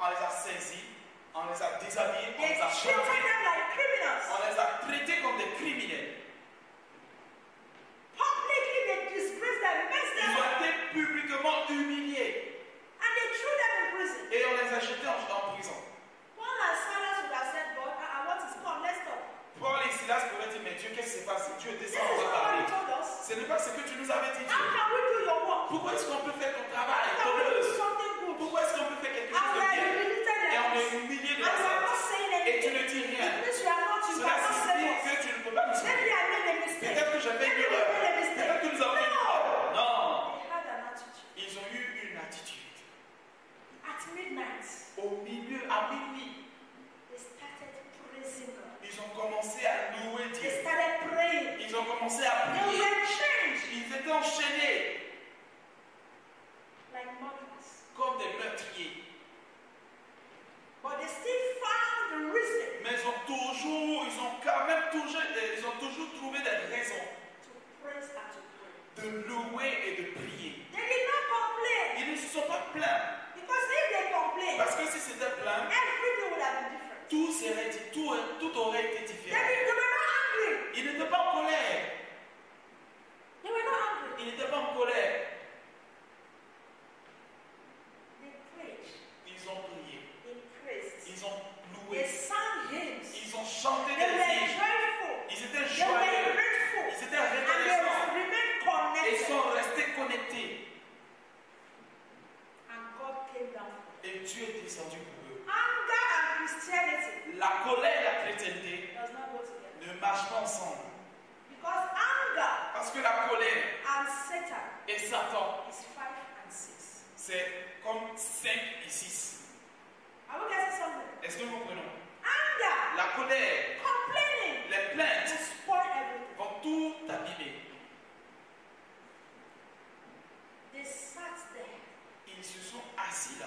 S2: On les a saisis, on les a déshabillés, on
S1: They
S2: les a
S1: treated
S2: changés,
S1: them like criminals.
S2: on les a traités comme des criminels.
S1: Publicly they disgraced them, messed them
S2: Ils ont
S1: up,
S2: été publiquement humiliés
S1: and they threw them in prison.
S2: et on les a jetés en prison.
S1: Paul and Silas would have said, God, what is come? Let's stop.
S2: Paul et Silas pouvaient dire, mais Dieu, qu'est-ce qui s'est passé? Dieu
S1: This
S2: descend,
S1: is
S2: on va
S1: not what
S2: parler.
S1: you told us.
S2: Ce n'est pas ce que tu nous avais dit,
S1: How
S2: Dieu.
S1: can we do your work?
S2: Pourquoi est-ce qu'on peut faire ton
S1: How
S2: travail?
S1: can we do something good?
S2: Pourquoi est-ce qu'on peut faire quelque
S1: And
S2: chose
S1: we
S2: de
S1: are
S2: bien?
S1: humiliated
S2: Et on
S1: like
S2: est
S1: this.
S2: humilié de
S1: And
S2: la
S1: we are not
S2: sorte.
S1: saying
S2: Et tu
S1: anything.
S2: ne dis rien.
S1: It means you are not, you
S2: Cela
S1: cannot save
S2: signifie
S1: us.
S2: que tu ne peux pas nous sauver.
S1: Maybe I made a mistake.
S2: Peut-être que j'ai fait une
S1: Maybe we
S2: erreur.
S1: made a mistake.
S2: Peut-être que nous avons fait une
S1: No.
S2: erreur. Non.
S1: They had an attitude.
S2: Ils ont eu une attitude.
S1: At midnight,
S2: Au milieu, à minuit,
S1: they started praising God.
S2: ils ont commencé à louer
S1: They
S2: Dieu.
S1: started praying.
S2: Ils ont commencé à
S1: They
S2: prier.
S1: were changed
S2: Ils étaient enchaînés
S1: like murderers.
S2: comme des meurtriers.
S1: But they still found the reason
S2: Mais ils ont toujours trouvé des raisons
S1: to praise and to pray.
S2: de louer et de prier.
S1: They did not complain.
S2: Ils ne se sont pas plaints.
S1: Because if they complained,
S2: Parce que si c'était plein,
S1: everything would have been different.
S2: tout serait dit, tout aurait été
S1: They
S2: différent.
S1: were not angry.
S2: Ils n'étaient pas en colère.
S1: They were not angry.
S2: Ils n'étaient pas en colère.
S1: They prayed.
S2: Ils ont prié.
S1: They praised.
S2: Ils ont
S1: They
S2: loué.
S1: sang hymns.
S2: Ils ont chanté
S1: They
S2: des
S1: were
S2: hymnes.
S1: joyful.
S2: Ils étaient
S1: They were
S2: joyeux.
S1: grateful.
S2: Ils étaient
S1: And they
S2: reconnaissants.
S1: remained
S2: Et ils
S1: connected.
S2: sont restés connectés.
S1: And God came down.
S2: Et Dieu descendu pour eux.
S1: Anger and Christianity
S2: La colère et la chrétienté
S1: does not go together.
S2: ne marchent pas ensemble.
S1: Because anger
S2: Parce que la colère
S1: and Satan
S2: et Satan,
S1: is 5 and 6.
S2: c'est comme 5 et 6.
S1: Are we getting something?
S2: Est-ce que nous comprenons?
S1: Anger,
S2: La colère,
S1: complaining,
S2: les
S1: will
S2: plaintes
S1: spoil everything.
S2: vont tout abîmer.
S1: They sat there.
S2: Ils se sont assis là.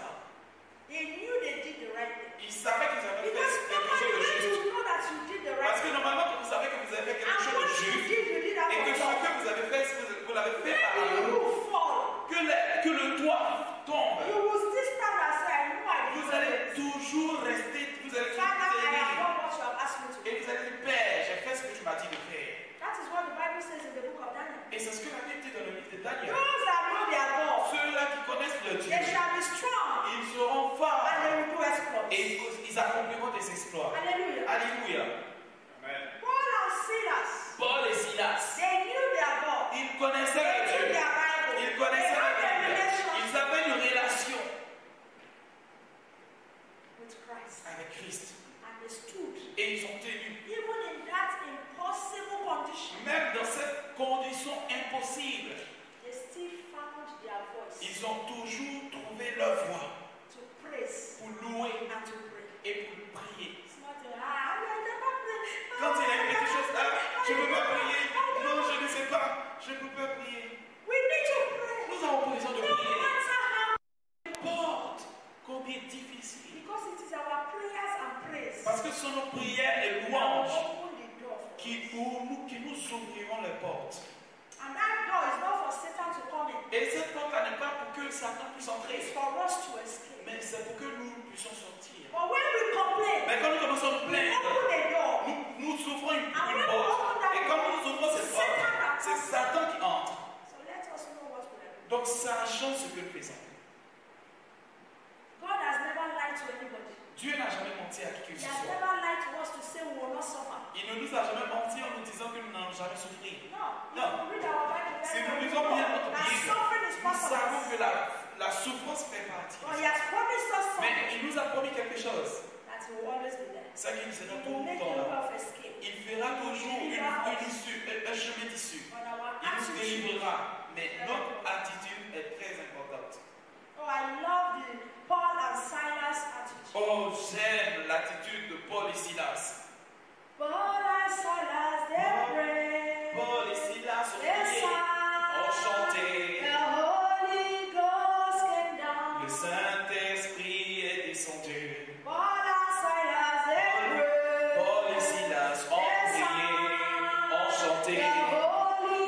S1: They knew they did the right thing.
S2: Ils savaient qu'ils avaient
S1: Because
S2: fait quelque chose de
S1: normally when
S2: juste.
S1: you know that you did the right
S2: Parce que
S1: thing,
S2: normalement, quand vous savez que vous avez fait quelque
S1: and
S2: chose de
S1: what you
S2: juste,
S1: did that
S2: et que
S1: for
S2: ce
S1: God,
S2: que vous avez fait, vous l'avez fait par
S1: when
S2: amour,
S1: you fall,
S2: que le toit tombe,
S1: you will still stand and say, I know I did
S2: vous
S1: the
S2: allez
S1: right thing.
S2: toujours rester, vous allez toujours
S1: Father, I have
S2: tenir.
S1: done what you have asked me to
S2: Et
S1: do.
S2: vous allez dire, Père, j'ai fait ce que tu m'as dit de faire.
S1: That is what the Bible says in the book of Daniel.
S2: Et c'est ce que la Bible dit dans le livre de Daniel.
S1: Those that know their God,
S2: Ceux-là qui connaissent le Dieu,
S1: they shall be strong
S2: ils seront forts
S1: and they will do exploits.
S2: et ils accompliront des exploits.
S1: Hallelujah.
S2: Alléluia. Amen.
S1: Paul and Silas,
S2: Paul et Silas,
S1: they knew their God.
S2: ils connaissaient
S1: They
S2: le
S1: knew
S2: Dieu.
S1: their Bible.
S2: Ils
S1: They
S2: connaissaient la
S1: had a
S2: Bible.
S1: relationship
S2: Ils avaient une relation
S1: with Christ.
S2: avec Christ.
S1: And they stood.
S2: Et ils ont tenu.
S1: Even in that impossible condition,
S2: Même dans cette condition impossible,
S1: they still found their voice
S2: ils ont toujours trouvé leur voie
S1: to praise
S2: pour louer
S1: and to pray.
S2: et pour prier.
S1: It's not I never pray.
S2: Quand il y a quelque chose là, je ne peux pas prier. Non, je ne sais pas. Je ne peux pas prier.
S1: We need to pray.
S2: Nous avons besoin de
S1: No
S2: prier.
S1: matter how.
S2: Porte, combien difficile.
S1: Because it is our prayers and praise
S2: Parce que ce sont nos prières et
S1: that will
S2: louanges
S1: open the door for us.
S2: qui nous ouvriront les portes.
S1: And that door is not for Satan to come in.
S2: Et cette porte-là n'est pas pour que Satan puisse
S1: It's
S2: entrer,
S1: for us to escape.
S2: mais c'est pour que nous puissions sortir.
S1: But when we complain,
S2: Mais quand nous commençons à nous
S1: we
S2: plaindre,
S1: open the door.
S2: nous ouvrons une porte. Et quand nous ouvrons cette porte, c'est Satan qui entre.
S1: So let us know what we are doing.
S2: Donc sachons ce que nous faisons.
S1: God has never lied to anybody.
S2: Dieu n'a jamais menti à qui que
S1: He
S2: ce
S1: has
S2: soit.
S1: never lied to us to say we will not suffer.
S2: Il ne nous a jamais menti en nous disant que nous n'allons jamais souffrir.
S1: No.
S2: No.
S1: If we read our Bible,
S2: Si
S1: then
S2: nous
S1: we
S2: lisons
S1: know
S2: bien notre
S1: that
S2: Bible,
S1: suffering is
S2: nous
S1: part of
S2: savons
S1: us.
S2: que la souffrance fait partie.
S1: But He has promised us
S2: Mais
S1: something
S2: il nous a promis quelque chose.
S1: that He will always be there.
S2: C'est qu'il sera
S1: He
S2: tout
S1: will
S2: le
S1: make a
S2: temps
S1: way
S2: là.
S1: of escape.
S2: Il fera toujours une issue, un chemin d'issue.
S1: But our
S2: Il nous
S1: attitude.
S2: délivrera. Mais notre attitude est très importante.
S1: Oh, I love the Paul and Silas attitude.
S2: Oh, j'aime l'attitude de Paul et Silas.
S1: Paul and Silas, they prayed.
S2: Paul et Silas ont
S1: They
S2: prié, ont chanté.
S1: The Holy Ghost came down.
S2: Le Saint-Esprit est descendu.
S1: Paul and Silas, they prayed.
S2: Paul et Silas ont prié, ont chanté.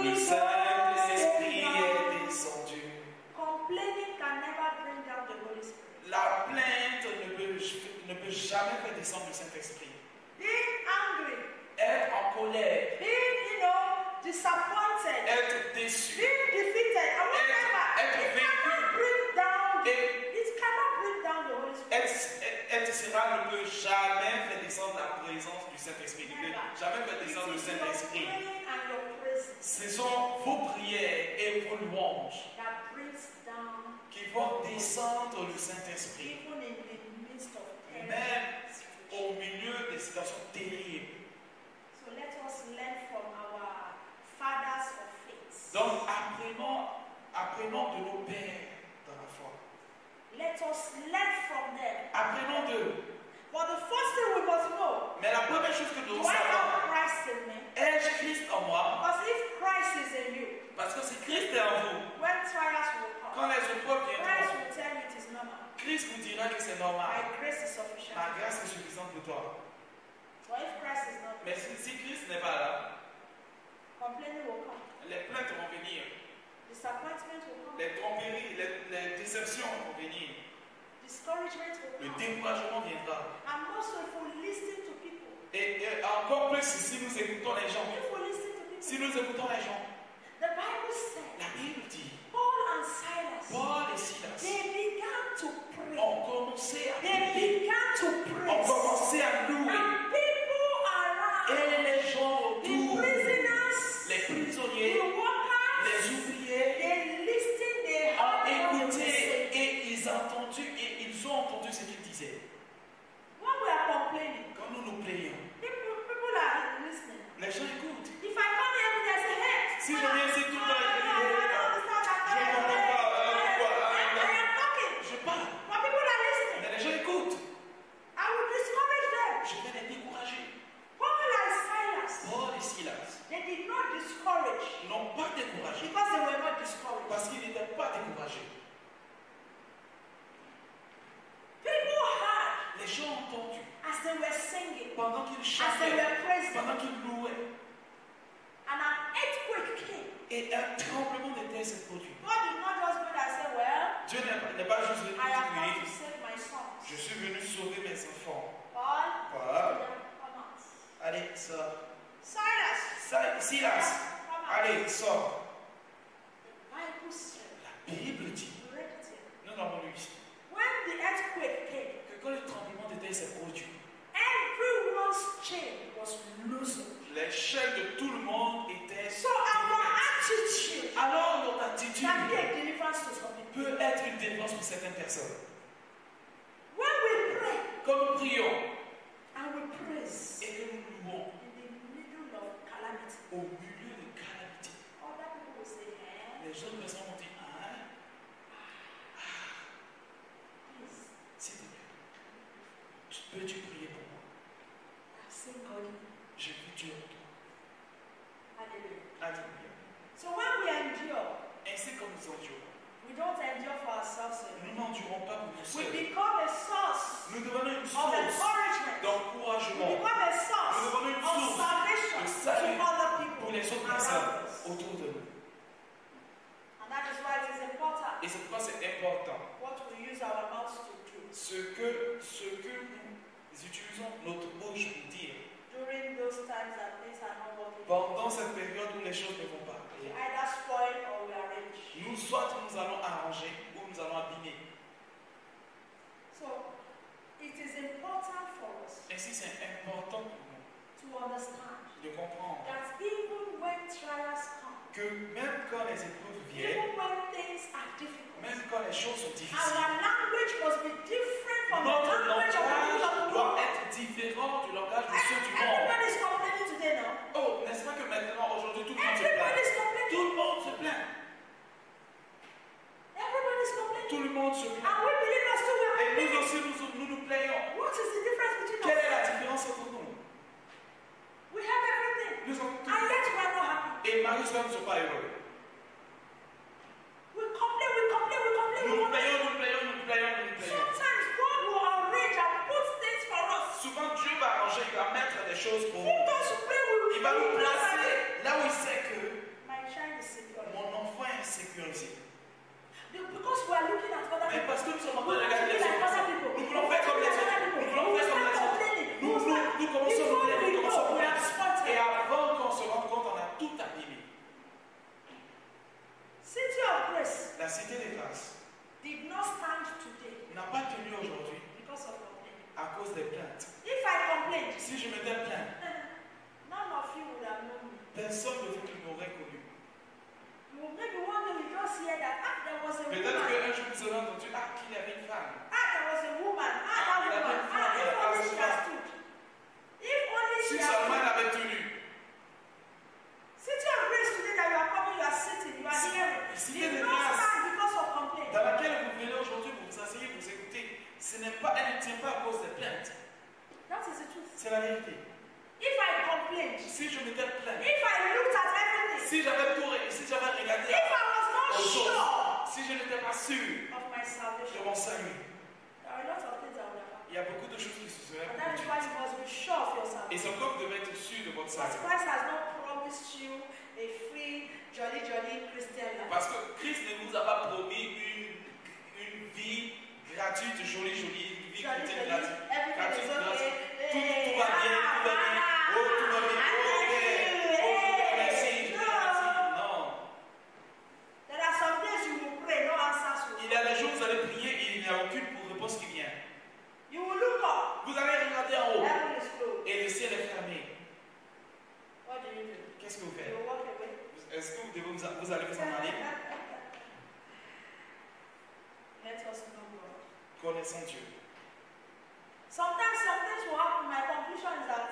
S2: Le Saint-Esprit est descendu.
S1: Complaining can never bring down the Holy Spirit.
S2: La plainte ne peut jamais faire descendre le Saint-Esprit.
S1: Being angry,
S2: Être en colère,
S1: being, disappointed,
S2: être déçu,
S1: being defeated, and whatever,
S2: être
S1: it
S2: vaincu.
S1: cannot bring down.
S2: Et
S1: It cannot bring down the Holy Spirit.
S2: être cela ne peut jamais faire descendre la présence du Saint-Esprit. Ne peut jamais faire descendre le
S1: It is your
S2: Saint-Esprit.
S1: praying and your praise
S2: Ce sont vos prières et vos louanges
S1: that brings down,
S2: qui vont descendre le Saint-Esprit.
S1: even in the midst of
S2: Même
S1: terrible situations.
S2: au milieu des situations terribles.
S1: So let us learn from our fathers of faith.
S2: Donc apprenons de nos pères dans la foi.
S1: Let us learn from them.
S2: Apprenons d'eux.
S1: But the first thing we must know,
S2: Mais la première chose que nous
S1: do
S2: devons
S1: I
S2: savoir,
S1: have Christ in me?
S2: ai-je Christ en moi?
S1: Because if Christ is in you,
S2: Parce que si Christ est en vous,
S1: when trials will come,
S2: quand les épreuves
S1: Christ
S2: viendront,
S1: will tell you it is normal.
S2: Christ vous dira que c'est
S1: My
S2: normal.
S1: grace is sufficient.
S2: Ma grâce est suffisante pour toi.
S1: But if Christ is not
S2: Mais
S1: there,
S2: si Christ n'est pas là,
S1: complaining will come.
S2: les plaintes vont venir,
S1: Disappointment will come.
S2: les tromperies, les déceptions vont venir,
S1: Discouragement will
S2: le
S1: come.
S2: découragement viendra.
S1: And also if we listen to people,
S2: Et encore plus si nous écoutons les gens.
S1: if we listen to people,
S2: Si nous écoutons les gens,
S1: the Bible said,
S2: la Bible dit,
S1: Paul and Silas,
S2: Paul et Silas
S1: they began to pray.
S2: ont commencé à
S1: They
S2: prier,
S1: began to
S2: ont
S1: praise.
S2: commencé à louer.
S1: And people around,
S2: Et les gens
S1: the
S2: autour,
S1: prisoners,
S2: les
S1: the
S2: prisonniers,
S1: workers,
S2: les ouvriers,
S1: they listened, they
S2: ont
S1: heard what they
S2: écouté
S1: said.
S2: et ils ont entendu ce qu'ils disaient.
S1: as they were singing,
S2: pendant qu'ils
S1: as they
S2: chantaient,
S1: were praising,
S2: pendant qu'ils louaient,
S1: and an earthquake came.
S2: et un tremblement de terre s'est produit.
S1: God did not just go there and say, well,
S2: Dieu n'est pas juste venu
S1: I have come
S2: dire,
S1: to
S2: oui,
S1: save my sons.
S2: je suis venu sauver mes enfants.
S1: Paul,
S2: Paul,
S1: come out.
S2: allez, sors.
S1: Silas,
S2: Silas,
S1: come out.
S2: allez, sors.
S1: The Bible said,
S2: La Bible dit,
S1: we read it here.
S2: nous l'avons lu ici,
S1: When the earthquake came,
S2: que quand le tremblement de terre s'est produit,
S1: everyone's chain was loosened.
S2: les chaînes de tout le monde étaient
S1: So our
S2: défaites.
S1: attitude
S2: Alors notre attitude
S1: can be a deliverance to some people.
S2: peut être une défense pour certaines personnes.
S1: When we pray
S2: Quand nous prions
S1: and we praise
S2: et que nous louons
S1: in the middle of calamity,
S2: au milieu de calamités,
S1: other people will say,
S2: les autres personnes vont dire, ah,
S1: please,
S2: s'il te plaît, peux-tu prier pour moi?
S1: I've seen God.
S2: J'ai vu Dieu en toi.
S1: Hallelujah.
S2: Alléluia.
S1: So when we endure,
S2: Ainsi comme nous endurons,
S1: we don't endure for ourselves alone.
S2: nous n'endurons pas pour nous
S1: We
S2: seuls.
S1: become a source
S2: Nous devenons une
S1: of
S2: source
S1: encouragement. We
S2: d'encouragement
S1: become a
S2: Nous
S1: source
S2: devenons une
S1: of
S2: source
S1: salvation
S2: de salut
S1: to other people
S2: pour les autres
S1: around
S2: personnes
S1: us.
S2: autour de nous.
S1: And that is why it is important
S2: Et c'est pourquoi c'est important.
S1: what we use our mouths to do
S2: Ce que nous utilisons notre bouche pour dire
S1: during those times that things are not working.
S2: pendant cette période où les choses ne vont pas.
S1: We either spoil or we arrange.
S2: Nous, soit nous allons arranger ou nous allons abîmer.
S1: So it is important for us
S2: Ainsi, c'est important pour nous
S1: to understand
S2: de comprendre
S1: that even when trials come,
S2: que même quand les épreuves viennent,
S1: even when things are difficult,
S2: même quand les choses sont difficiles,
S1: our language must be different from the
S2: notre
S1: language of the people of
S2: langage
S1: the
S2: doit
S1: world.
S2: être différent du langage de ceux du monde.
S1: Everybody is complaining today now.
S2: Oh, n'est-ce pas que maintenant, aujourd'hui, tout le monde se
S1: Everybody
S2: plaint?
S1: is complaining.
S2: Tout le monde se plaint.
S1: Everybody is complaining.
S2: Tout le monde se plaint.
S1: And we believers too, we are
S2: Et nous
S1: complaining.
S2: aussi, nous nous plaignons.
S1: What is the difference between
S2: Quelle est la
S1: us?
S2: différence entre nous?
S1: We have everything.
S2: Nous sommes tous.
S1: And yet we are not happy.
S2: Et Marius ne sont pas heureux.
S1: We complain, we complain, we complain, we
S2: Nous
S1: complain.
S2: plaignons, nous plaignons, nous plaignons, nous plaignons.
S1: Sometimes God will arrange and put things for us.
S2: Souvent, Dieu va arranger, il va mettre des choses pour
S1: Put
S2: nous.
S1: us where we will
S2: Il va nous
S1: feel
S2: placer
S1: like
S2: là où il sait que
S1: my child is secure.
S2: mon enfant est sécurisé.
S1: Because we are looking at other
S2: Mais
S1: people.
S2: parce que nous sommes en
S1: We
S2: train de
S1: want to
S2: regarder
S1: be
S2: les
S1: like
S2: autres
S1: other
S2: personnes.
S1: people.
S2: Nous voulons faire comme les autres. Nous voulons faire comme les autres. Nous commençons à nous plaindre, nous commençons à nous plaindre. Et avant qu'on se rende compte, on a tout abîmé.
S1: City of Grace
S2: La cité des grâces
S1: did not stand today
S2: n'a pas tenu aujourd'hui
S1: because of complaining.
S2: à cause des plaintes.
S1: If I complained,
S2: Si je m'étais plaint,
S1: none of you would have known me.
S2: personne de vous ne m'aurait connu.
S1: You will maybe one day you just hear that there was a
S2: Peut-être
S1: woman.
S2: qu'un jour vous aurez entendu qu'il y avait une femme.
S1: There was a woman. That
S2: il y avait
S1: woman.
S2: une femme,
S1: If only she
S2: femme.
S1: had stood. If only
S2: Si
S1: she had
S2: seulement
S1: stood.
S2: elle avait tenu.
S1: City of Grace today that you are coming, you are sitting, you are hearing.
S2: Cité
S1: Did
S2: de
S1: not
S2: grâce.
S1: stand because of complaint.
S2: Dans laquelle vous venez aujourd'hui pour vous asseoir, vous écouter, elle ne tient pas à cause des plaintes.
S1: That is the truth.
S2: C'est la vérité.
S1: If I complained,
S2: Si je m'étais plaint,
S1: if I looked at everything,
S2: si j'avais regardé,
S1: if I was not
S2: aux
S1: sure
S2: choses, si je n'étais pas sûr
S1: of my
S2: de
S1: salvation,
S2: mon salut,
S1: there are a lot of things that would have happened.
S2: il y a beaucoup de choses qui se seraient
S1: And that is why
S2: produites.
S1: you must be sure of your
S2: Et
S1: salvation.
S2: c'est encore que vous devez être sûr de votre
S1: Because
S2: salut.
S1: Christ has not promised you a free, jolly Christian life.
S2: Parce que Christ ne vous a pas promis une vie gratuite, jolie, une vie
S1: Jolly,
S2: chrétienne
S1: jolly,
S2: gratuite.
S1: everything is okay.
S2: Tout va bien, tout va bien. Oh, tout va bien. Oh, yeah. Oh, je te remercie, je te remercie. Non.
S1: There are some days you will pray, no answers will
S2: Il y a des jours où vous allez prier et il n'y a aucune réponse qui vient.
S1: You will look up.
S2: Vous allez regarder en haut
S1: Heaven is closed.
S2: et le ciel est fermé.
S1: What do you do?
S2: Qu'est-ce que vous
S1: You
S2: faites?
S1: will walk away.
S2: Est-ce que vous allez vous en aller?
S1: Let us know God.
S2: Connaissons Dieu.
S1: Sometimes some things will happen. My conclusion is that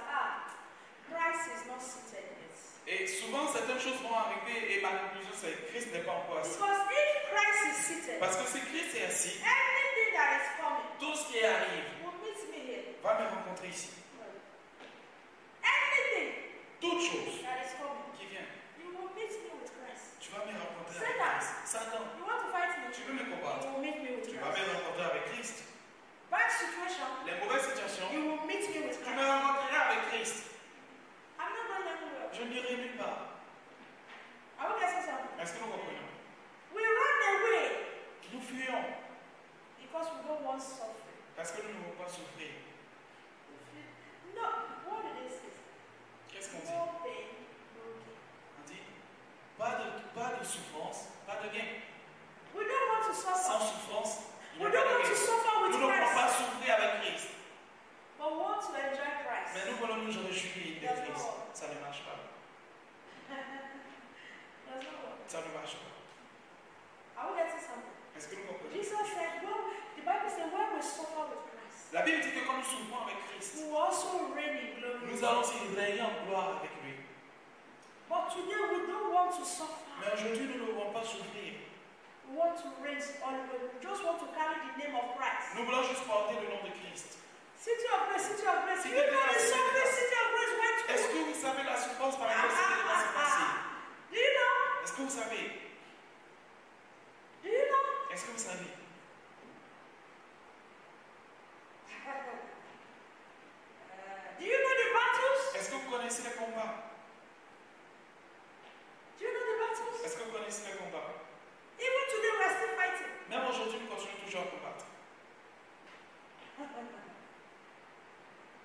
S1: Christ is not seated yet.
S2: Et souvent, certaines choses vont arriver et ma conclusion, c'est que Christ n'est pas encore assis.
S1: Because if Christ is seated,
S2: Parce que si Christ est assis,
S1: anything that is coming
S2: tout ce qui arrive
S1: will meet me here.
S2: va me rencontrer ici.
S1: Anything
S2: Toute chose
S1: that is coming,
S2: qui vient,
S1: you will meet me with Christ.
S2: tu vas me rencontrer
S1: Satan.
S2: avec Christ. Satan,
S1: You want to fight me?
S2: tu veux me
S1: You
S2: combattre.
S1: will meet me with
S2: Tu vas me
S1: Christ.
S2: rencontrer avec Christ.
S1: Bad situation,
S2: Les mauvaises situations,
S1: you will meet me me with
S2: Tu me
S1: Christ.
S2: rencontreras avec Christ.
S1: I'm not going anywhere.
S2: Je n'irai nulle part.
S1: Are we getting something?
S2: Est-ce que nous comprenons?
S1: We run away
S2: Nous fuyons
S1: because we don't want suffering.
S2: parce que nous ne voulons pas souffrir.
S1: No, what did they say?
S2: Qu'est-ce qu'on dit?
S1: No pain, no gain.
S2: On dit pas de souffrance, pas de gain.
S1: We don't want to
S2: Sans
S1: suffer.
S2: souffrance, il n'y
S1: We
S2: a pas
S1: don't
S2: de
S1: want to
S2: gain.
S1: suffer
S2: Nous
S1: with
S2: ne voulons pas
S1: Christ,
S2: souffrir avec Christ.
S1: but we want to enjoy Christ.
S2: Mais nous voulons nous réjouir de Christ. Ça ne marche pas.
S1: That's not what.
S2: Ça ne marche pas.
S1: Are we getting something?
S2: Est-ce que nous comprenons?
S1: Jesus said, well, the Bible says, when we suffer with Christ,
S2: La Bible dit que quand nous souffrons avec Christ,
S1: we will also reign in glory.
S2: nous allons aussi régner en gloire avec lui.
S1: But today we don't want to suffer.
S2: Mais aujourd'hui, nous ne voulons pas souffrir.
S1: We want to reign always. We just want to carry the name of Christ.
S2: Nous voulons juste porter le nom de Christ.
S1: City of grace, city of grace.
S2: City
S1: You
S2: of
S1: know the
S2: grace,
S1: suffering city of grace went to.
S2: Est-ce que vous savez la souffrance par laquelle c'est passé?
S1: Do you know?
S2: Est-ce que vous savez?
S1: Do you know?
S2: Est-ce que vous savez?
S1: Do you know the battles?
S2: Est-ce que vous connaissez les combats?
S1: Do you know the battles?
S2: Est-ce que vous connaissez les combats?
S1: Even today we are still fighting.
S2: Même aujourd'hui, nous continuons toujours à combattre.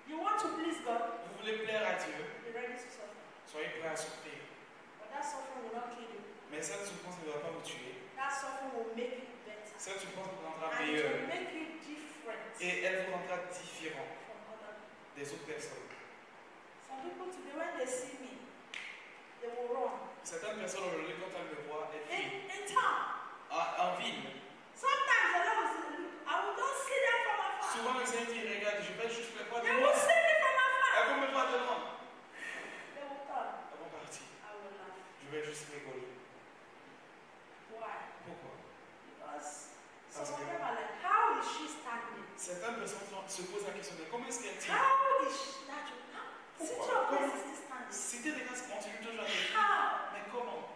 S1: You want to please God?
S2: Vous voulez plaire à Dieu,
S1: Be ready to suffer.
S2: soyez prêts à souffrir.
S1: But that suffering will not kill you.
S2: Mais cette souffrance ne va pas vous tuer.
S1: That suffering will make you better.
S2: Cette souffrance vous rendra
S1: And it
S2: meilleur.
S1: will make you different
S2: Et elle vous rendra différent
S1: from other people.
S2: des autres personnes.
S1: Some people today, when they see me, they will run.
S2: Certaines personnes aujourd'hui, quand elles me voient, elles fuient.
S1: In town.
S2: En ville.
S1: Sometimes the Lord will say, I will not see them from afar.
S2: Souvent, le Seigneur dit, regarde, je vais juste les voir de
S1: They will
S2: loin.
S1: see me from afar.
S2: Elles vont me voir de loin.
S1: They will turn.
S2: Elles vont partir.
S1: I will laugh.
S2: Je vais juste rigoler.
S1: Why?
S2: Pourquoi?
S1: Because
S2: Parce
S1: some of
S2: que-
S1: them are like, how is she standing?
S2: Certaines personnes se posent la question de comment est-ce qu'elle tient?
S1: How is she natural? City of grace is still standing.
S2: Cité des grâces continue toujours à tenir.
S1: How?
S2: Mais comment?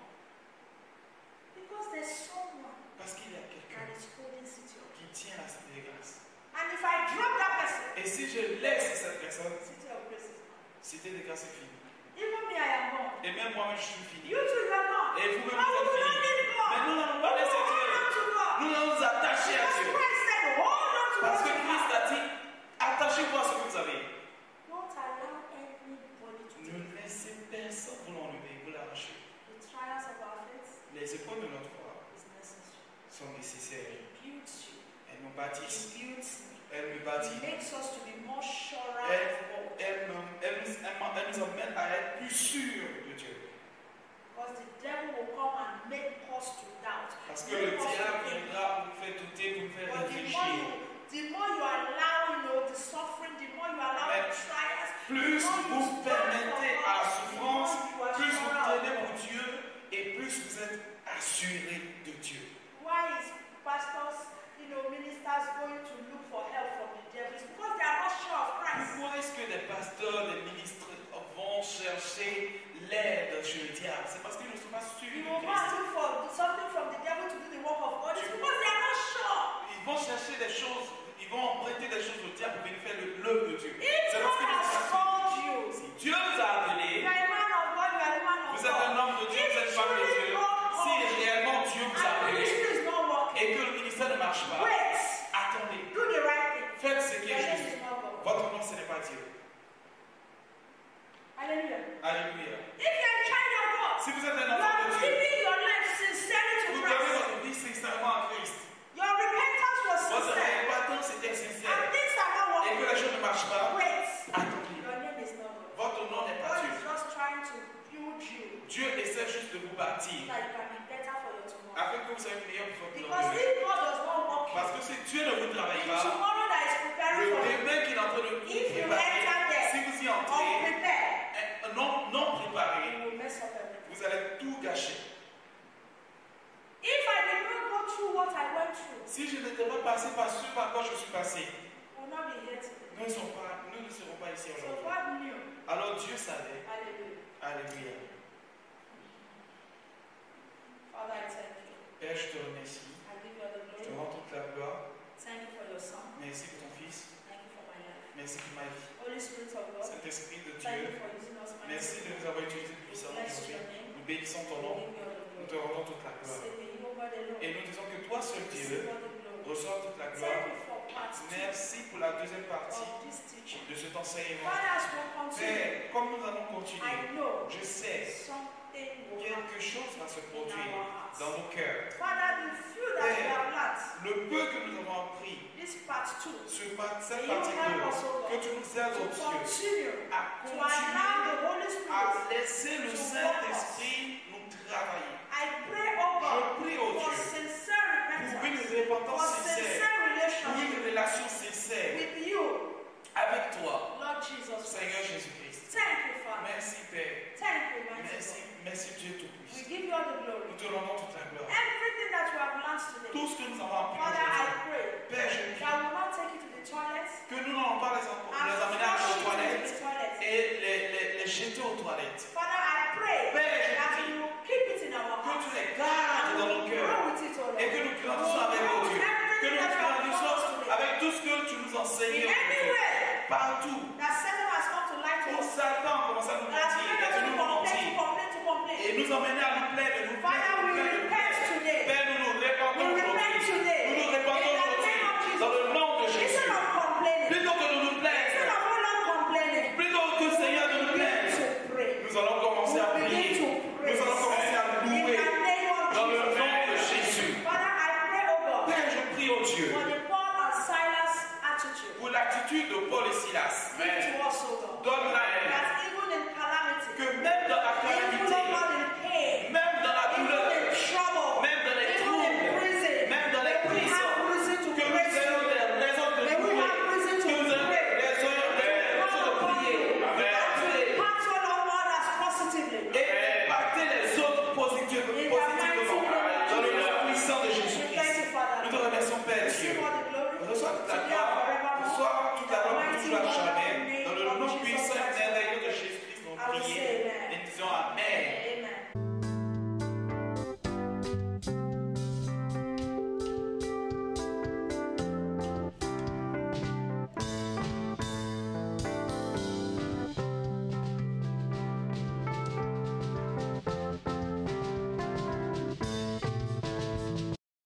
S1: Because there's someone
S2: Parce qu'il y a
S1: that
S2: quelqu'un
S1: is holding city of
S2: qui tient la cité des grâces.
S1: And if I drop that person,
S2: Et si je laisse cette personne,
S1: city of grace is gone.
S2: cité des grâces est finie.
S1: Even me, I am gone.
S2: Et même moi-même, je suis fini.
S1: You too, you are gone.
S2: Et vous-même,
S1: But we
S2: vous
S1: will
S2: êtes
S1: not
S2: fini.
S1: need God.
S2: Mais nous n'allons pas laisser
S1: Hold
S2: Dieu.
S1: on to God.
S2: Nous allons nous attacher à
S1: Because
S2: Dieu.
S1: Christ said, hold on to
S2: Parce
S1: what
S2: que
S1: you
S2: Christ
S1: have.
S2: a dit, attachez-vous à ce que vous avez.
S1: Don't allow anybody to
S2: Ne
S1: take
S2: laissez personne vous l'enlever, vous l'arracher.
S1: the trials of our faith
S2: Les épreuves de notre foi
S1: is necessary.
S2: sont nécessaires.
S1: It builds you.
S2: Elles nous
S1: It
S2: bâtissent.
S1: builds me.
S2: Elles me
S1: It
S2: bâtissent.
S1: makes us to be more sure.
S2: Elles nous amènent à être plus sûrs de Dieu.
S1: Because the devil will come and make us to doubt.
S2: Parce que le
S1: Make us to
S2: diable
S1: think.
S2: viendra pour nous faire douter, pour nous faire
S1: But
S2: réfléchir.
S1: the more you allow, the suffering, the more you allow the trials,
S2: Plus
S1: the more you
S2: vous
S1: stand
S2: permettez
S1: for
S2: à la
S1: God,
S2: souffrance,
S1: the more you are
S2: plus vous
S1: sure of
S2: tenez
S1: God.
S2: pour Dieu et plus vous êtes assurés de Dieu.
S1: Why is pastors, ministers going to look for help from the devil? It's because they are not sure of Christ.
S2: Pourquoi est-ce que des pasteurs, des ministres vont chercher l'aide chez le diable? C'est parce qu'ils ne sont pas sûrs
S1: You
S2: de
S1: will go and
S2: Christ.
S1: look for something from the devil to do the work of God. It's because they are not sure.
S2: Ils vont chercher des choses, ils vont emprunter des choses au diable pour venir faire l'œuvre de Dieu.
S1: If
S2: C'est
S1: God
S2: parce qu'ils ne
S1: has
S2: sont pas
S1: called
S2: sûrs.
S1: you,
S2: Si Dieu vous a
S1: you
S2: appelé,
S1: are a man of God, you are a man of
S2: vous êtes un
S1: God.
S2: homme de Dieu,
S1: If
S2: vous êtes une femme de
S1: truly
S2: Dieu.
S1: God
S2: Si
S1: called you,
S2: réellement Dieu vous a
S1: and the
S2: appelé
S1: ministry is not working,
S2: et que le ministère ne marche pas,
S1: wait,
S2: attendez.
S1: do the right thing.
S2: Faites ce qui
S1: Your
S2: est
S1: name
S2: juste.
S1: is not God.
S2: Votre nom, ce n'est pas Dieu.
S1: Hallelujah.
S2: Alléluia.
S1: If you are a child of God,
S2: Si vous êtes un
S1: you
S2: enfant
S1: are
S2: de Dieu,
S1: giving your life sincerely to
S2: vous donnez
S1: Christ.
S2: votre vie sincèrement à Christ.
S1: Your repentance was
S2: Votre
S1: sincere.
S2: repentance était
S1: And
S2: sincère
S1: things are not
S2: et que
S1: working.
S2: les choses ne marchent pas,
S1: Wait.
S2: attendez.
S1: Your name is not God.
S2: Votre nom n'est pas
S1: God
S2: Dieu.
S1: is just trying to build you
S2: Dieu essaie juste de vous
S1: so
S2: bâtir
S1: that you can be better for your tomorrow.
S2: afin que vous soyez meilleur pour votre
S1: Because
S2: lendemain.
S1: if God does not work
S2: Parce que si Dieu ne vous travaille
S1: in
S2: pas,
S1: tomorrow that is preparing
S2: le
S1: for you,
S2: demain qu'il est en train de vous
S1: if you
S2: préparer,
S1: enter there
S2: si vous y entrez,
S1: unprepared,
S2: non préparé,
S1: you will mess up everything.
S2: vous allez tout gâcher.
S1: If I did not go through what I went through,
S2: Si je n'étais pas passé par ce par quoi je suis passé,
S1: we will not be here today.
S2: nous ne serons pas ici
S1: So
S2: aujourd'hui.
S1: God knew.
S2: Alors Dieu savait.
S1: Hallelujah.
S2: Alléluia.
S1: Father, I thank you.
S2: Père, je te remercie.
S1: I give you all the
S2: Je te
S1: glory.
S2: rends toute la gloire.
S1: Thank you for your son.
S2: Merci pour ton Fils.
S1: Thank you for my life.
S2: Merci pour ma vie.
S1: Holy Spirit of God,
S2: Saint-Esprit de
S1: thank you
S2: Dieu,
S1: for using us mightily.
S2: merci de nous avoir utilisés
S1: We
S2: puissamment
S1: bless
S2: aujourd'hui.
S1: your name.
S2: Nous bénissons ton
S1: We
S2: nom.
S1: give you all the
S2: Nous
S1: glory.
S2: te rendons toute la gloire.
S1: Say, may you over the Lord.
S2: Et nous disons que toi seul
S1: Receive
S2: Dieu
S1: all the glory.
S2: reçois toute la
S1: Thank
S2: gloire.
S1: you for part 2
S2: Merci pour la deuxième partie
S1: of this teaching.
S2: de cet enseignement.
S1: Father, as we continue,
S2: Père, comme nous allons continuer,
S1: I know
S2: je sais
S1: something will happen
S2: quelque chose va se
S1: in
S2: produire
S1: our hearts.
S2: dans nos cœurs.
S1: Father, the few that we have learned,
S2: Le peu que nous avons appris,
S1: this part 2,
S2: cette
S1: may
S2: partie
S1: you help us, O
S2: 2, que
S1: God,
S2: tu nous aides,
S1: to
S2: oh Dieu,
S1: continue,
S2: à
S1: to allow
S2: continuer
S1: the Holy Spirit.
S2: à laisser le Saint-Esprit nous travailler.
S1: I pray, O God,
S2: Je prie, oh
S1: for
S2: Dieu,
S1: sincere
S2: pour une
S1: repentance, for
S2: repentance sincère,
S1: sincere
S2: pour
S1: relationship
S2: une relation sincère
S1: with you,
S2: avec toi,
S1: Lord Jesus
S2: Seigneur
S1: Christ.
S2: Jésus-Christ.
S1: Thank you, Father.
S2: Merci Père,
S1: Thank you, mighty
S2: merci,
S1: God.
S2: merci Dieu
S1: We
S2: Tout-Puissant.
S1: give you all the glory.
S2: Nous te rendons toute la gloire.
S1: Everything that we have learned today,
S2: Tout ce que nous avons appris
S1: Father, I
S2: aujourd'hui,
S1: pray
S2: Père, je prie
S1: that we will not take you to the toilet
S2: que nous n'allons pas les
S1: and
S2: amener
S1: flush
S2: aux
S1: you into
S2: toilettes
S1: the toilet.
S2: et les jeter aux toilettes.
S1: Father, I pray
S2: Père, je
S1: that
S2: prie
S1: you will keep it in our
S2: que
S1: hearts.
S2: tu les gardes dans nos
S1: And
S2: cœurs
S1: grow with it, O Lord.
S2: et que nous grandissons avec
S1: Grow
S2: oh
S1: with
S2: Dieu. Que
S1: everything
S2: nous
S1: that you have taught us
S2: grandissons
S1: today.
S2: avec tout ce que tu nous enseignes
S1: In any way
S2: partout.
S1: that Satan has come to lie to
S2: Où
S1: us,
S2: Satan commence à nous
S1: that has
S2: mentir,
S1: made
S2: à
S1: us to
S2: nous
S1: complain,
S2: mentir
S1: to complain, to complain.
S2: et nous emmener à nous plaindre, nous
S1: Father,
S2: plaindre,
S1: we
S2: nous plaindre.